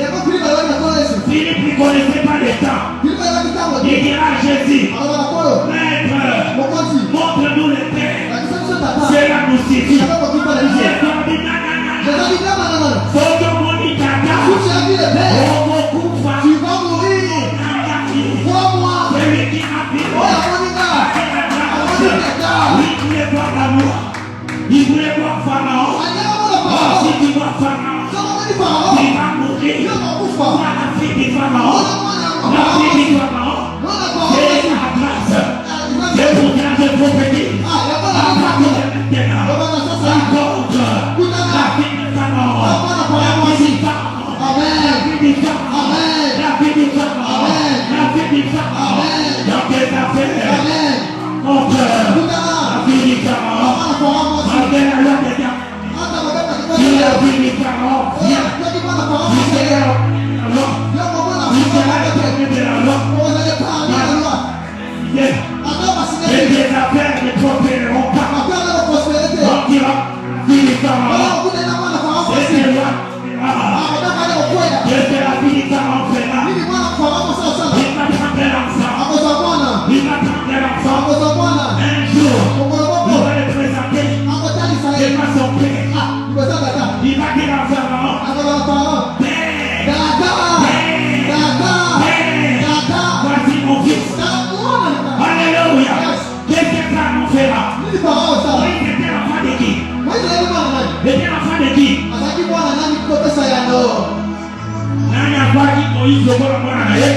Philippe ne connaissait pas le temps. Il dira à Jésus, Maître, montre-nous le terre. Cela nous suffit. Tu vas mourir. Crois-moi. Celui qui a vu il voulait voir Pharaon. Oh, si tu vois Pharaon, il va mourir. Vois la fille du Pharaon. La fille du Pharaon, c'est la grâce. C'est pour ça que je prophétise. À partir de maintenant, rencontre la fille du Pharaon. La fille du Pharaon. La fille du Pharaon. La fille du Pharaon. La fille du Pharaon. Dans tes affaires. Mon cœur. La fille du Pharaon. Malgré la loi de Dieu. Tu es la fille du Pharaon. Viens. Tu seras la loi. Tu seras le premier de la loi. Viens. Et tes affaires ne prospéreront pas. Donc il va la fille du Pharaon. Et tes lois. Je fais la fille du Pharaon fera. Il va prendre l'enfant. Il va prendre l'enfant. Un jour, il va le présenter. C'est pas son père. Il va dire à Pharaon, Père, voici mon fils. Alléluia. Qu'est-ce que Pharaon fera? Moïse était l'enfant de qui? Était l'enfant de qui? Nani akwaki Moïse lokola mwana na ye?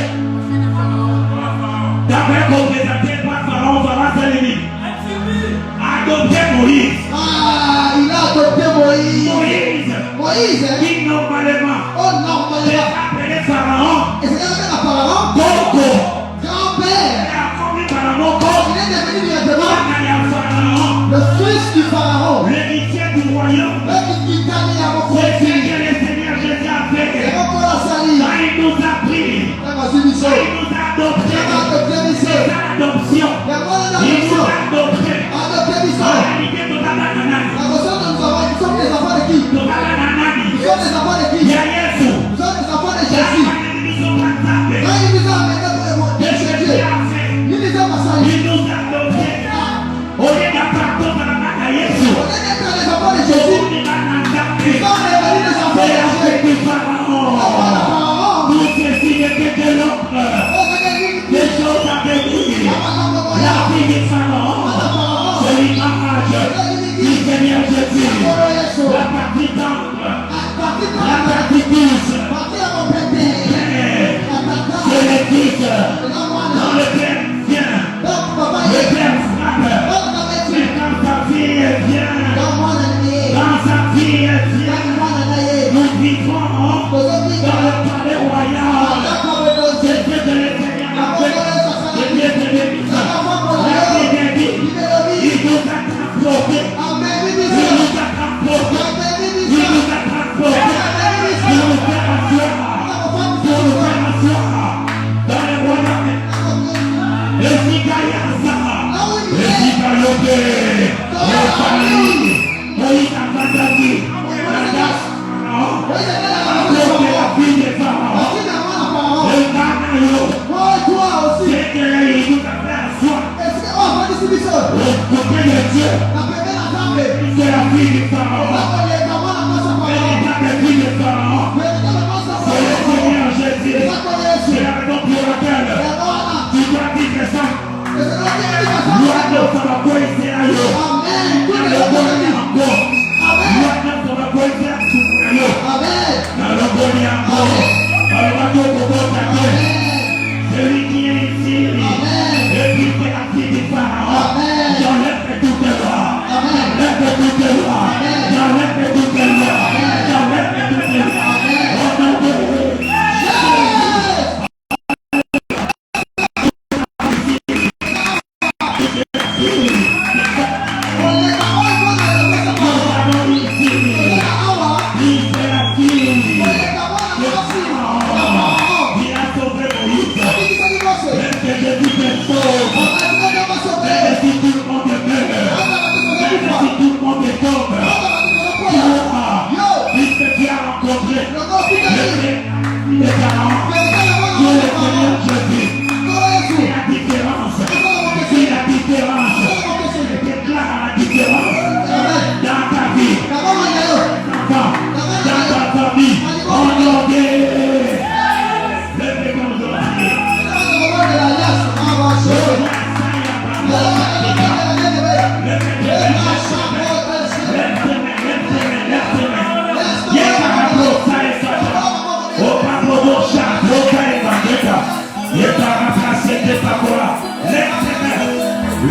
D'après qu'on présentait par Pharaon, Pharaon s'est levé. Adopter Moïse. Il a adopté Moïse. Moïse, qui normalement est appelé Pharaon. Et c'est appelé Pharaon. Coco. Grand-père. Il a commis Pharaon. Il est devenu directement Pharaon. le fils du Pharaon. L'héritier du royaume. C'est ce que le Seigneur Jésus a fait. Quand il nous a pris. Quand il nous a adoptés. C'est ça l'adoption. Il nous a adoptés. En réalité, nous avons la nanani. Il y a Yesu. Celui qui est ici, et puis qui a dit du Pharaon, j'enlève toutes les lois, j'enlève toutes les lois, j'enlève toutes les lois, j'enlève toutes les lois. Au nom de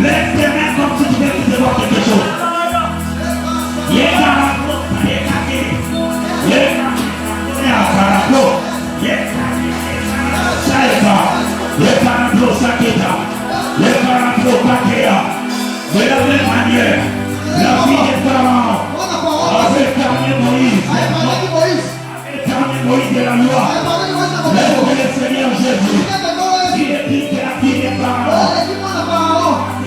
lève tes mains comme si tu veux recevoir quelque chose. De la même manière, la vie des parents avait fermé Moïse de la loi. Lève le Seigneur Jésus. Il est dit que la vie des parents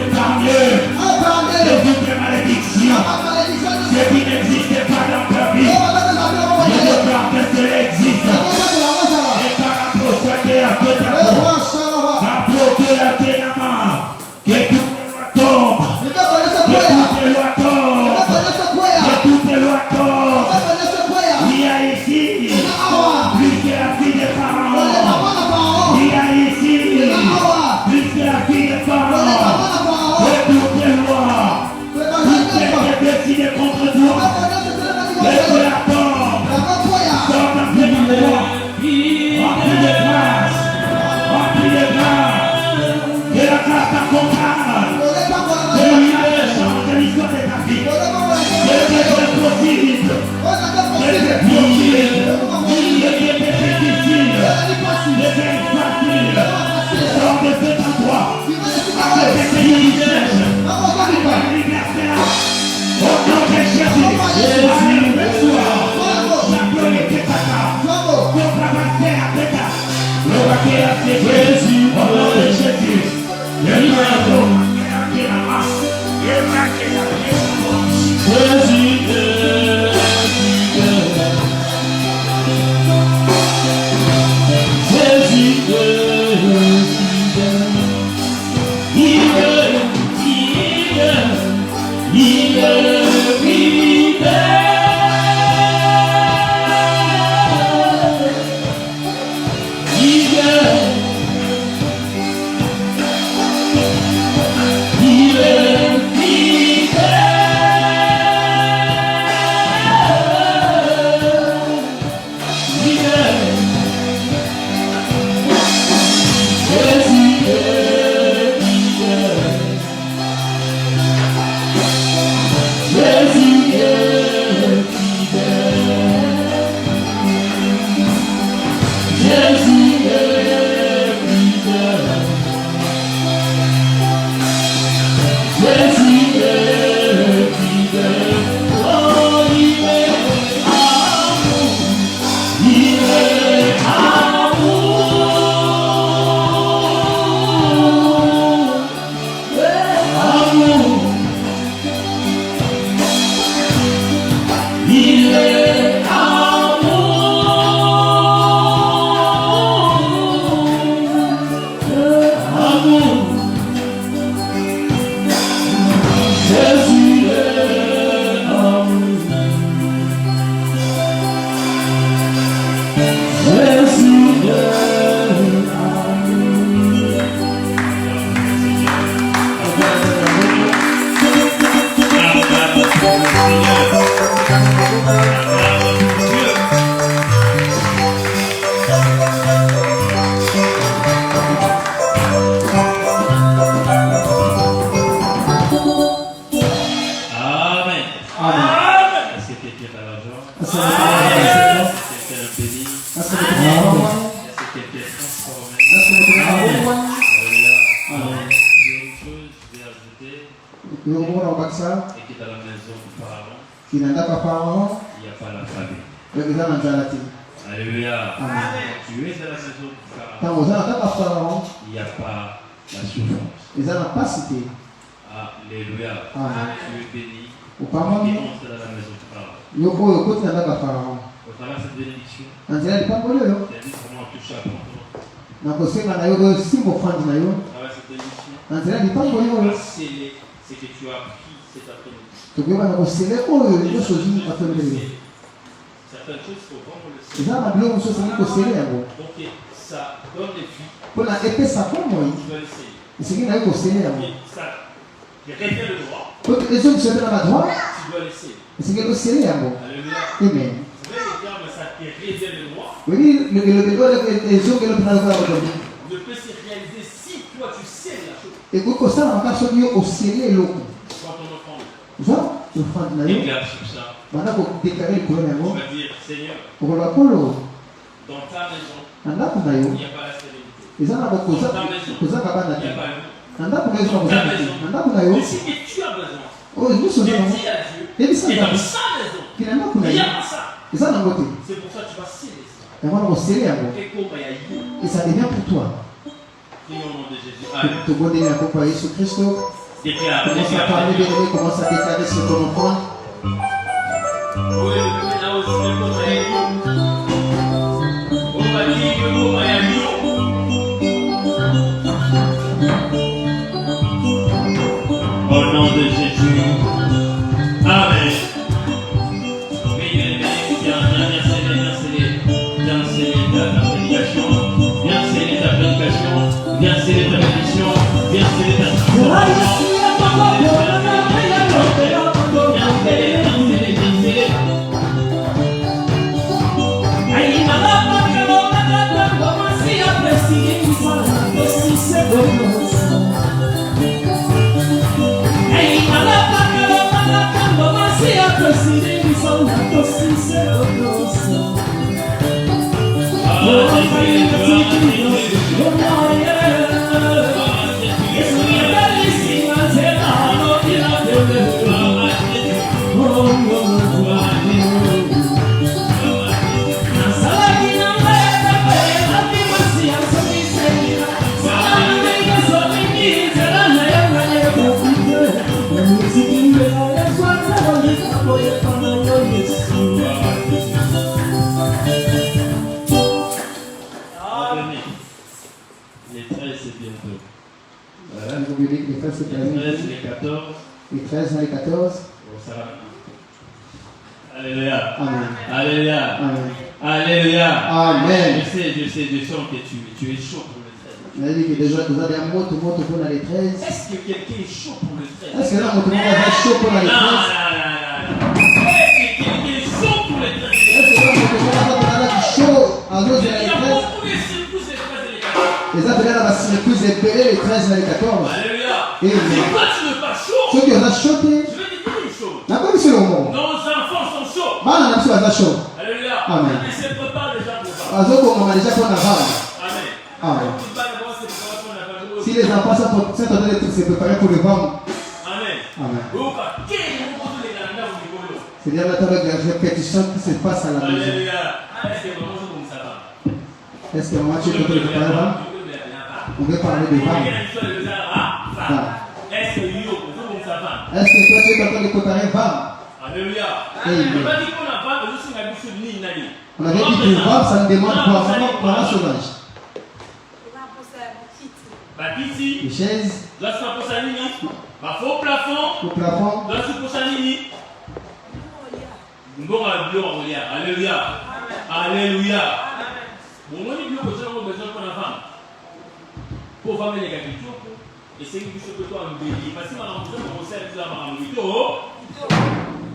épargne de toutes les malédictions. Ce qui n'existait pas dans ta vie, je déclare que cela existe. Et par la procédure à tout à coup, par procédure à ténament, que toutes les lois tombent. Que toutes les lois tombent. Que toutes les lois tombent. Il y a ici plus que la vie des parents. Il y a ici plus que la vie des parents. Que toutes les lois, toutes les qui décident contre toi, que cela tombe. Sors d'un peu de toi. Remplis de grâce. Remplis de grâce. Que la grâce t'accompagne. Que la grâce change l'histoire de ta vie. Que c'est possible. Que c'est possible. Que c'est difficile. Que c'est facile. Sors de cet endroit. Avec tes privilèges. Avec ta liberté. Au nom de Jésus. Alléluia. Champion de Kétaka. Contre la terre à Kétaka. Le roi qui a fait Jésus. Au nom de Jésus. Le numéro. Est-ce que quelqu'un est transformé? Alors, il y a une chose que je vais ajouter, et qui est dans la maison du Pharaon, il n'y a pas l'alphabet. Alléluia. Tu es dans la maison du Pharaon, il n'y a pas la souffrance. Alléluia. Tu es béni. Tu es dans la maison du Pharaon. Au travers de cette bénédiction, tu as dit comment toucher à ton au travers de cette bénédiction, tu vas sceller ce que tu as appris cet après-midi. Certaines choses, il faut vraiment le sceller. Donc, ça donne des vies. Tu dois l'essayer. Et ça révèle le droit. Tu dois l'essayer. Alléluia. Amen. Vous savez le terme, ça te révèle le droit. Ne peut se réaliser si toi tu sais la chose. Quand ton enfant déclare sur ça. Tu vas dire, Seigneur, dans ta maison, il n'y a pas la stérilité. Dans ta maison, il n'y a pas le dans ta maison, de ce que tu as besoin. Tu dis à Dieu, et dans sa maison, il n'y a pas ça. C'est pour ça que tu vas sceller ça. Et ça devient pour toi. Prions au nom de Jésus. Amen. Déclare. Commence à parler, bien-aimé, commence à déclarer ce qu'on entend. Au nom de Jésus. Amen. Viens sceller ta prédication. Viens sceller ta bénédiction. Viens sceller ta transformation. Les 13 et les 14. Alléluia. Amen. Alléluia. Amen. Alléluia. Amen. Je sens que tu es chaud pour le 13. On a dit que déjà, vous avez un mot pour les 13. Est-ce que quelqu'un est chaud pour le 13? Est-ce que là, on va chaud pour les 13? Est-ce que quelqu'un est chaud pour le 13? Est-ce que là, on va chaud à l'autre de les 13? Les appelés là, c'est plus épais, les 13 et les 14. Alléluia. Et toi, tu n'es pas chaud. Ceux qui ont choqué. Je vais te dire une chose. N'a pas vu ce moment. Nos enfants sont chauds. Bah, on a chaud. Alléluia. Amen. Ils se préparent déjà pour ça. On a déjà qu'on a Amen. Amen. Si les enfants sont en train de se préparer pour le vendre. Amen. Amen. C'est-à-dire maintenant avec la répétition qui se passe à la maison. Alléluia. Est-ce que maman tu es en train de préparer le vendre? On veut parler de vendre. Est-ce que toi tu es en train de préparer vendre? Alléluia. On avait dit que vendre ça nous demande pour un sauvage. Les chaises. Au plafond. Alléluia. Alléluia. Pour faire les capitaux, et c'est une chose que toi en béni. Parce que maintenant, vous avez un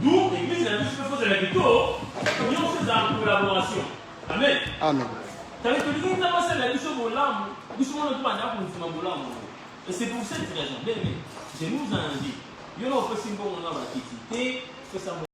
d'où l'église a juste fait la capitaux, nous sommes en collaboration. Amen. Amen. Et c'est pour cette raison, c'est nous en dit. Il y a un peu de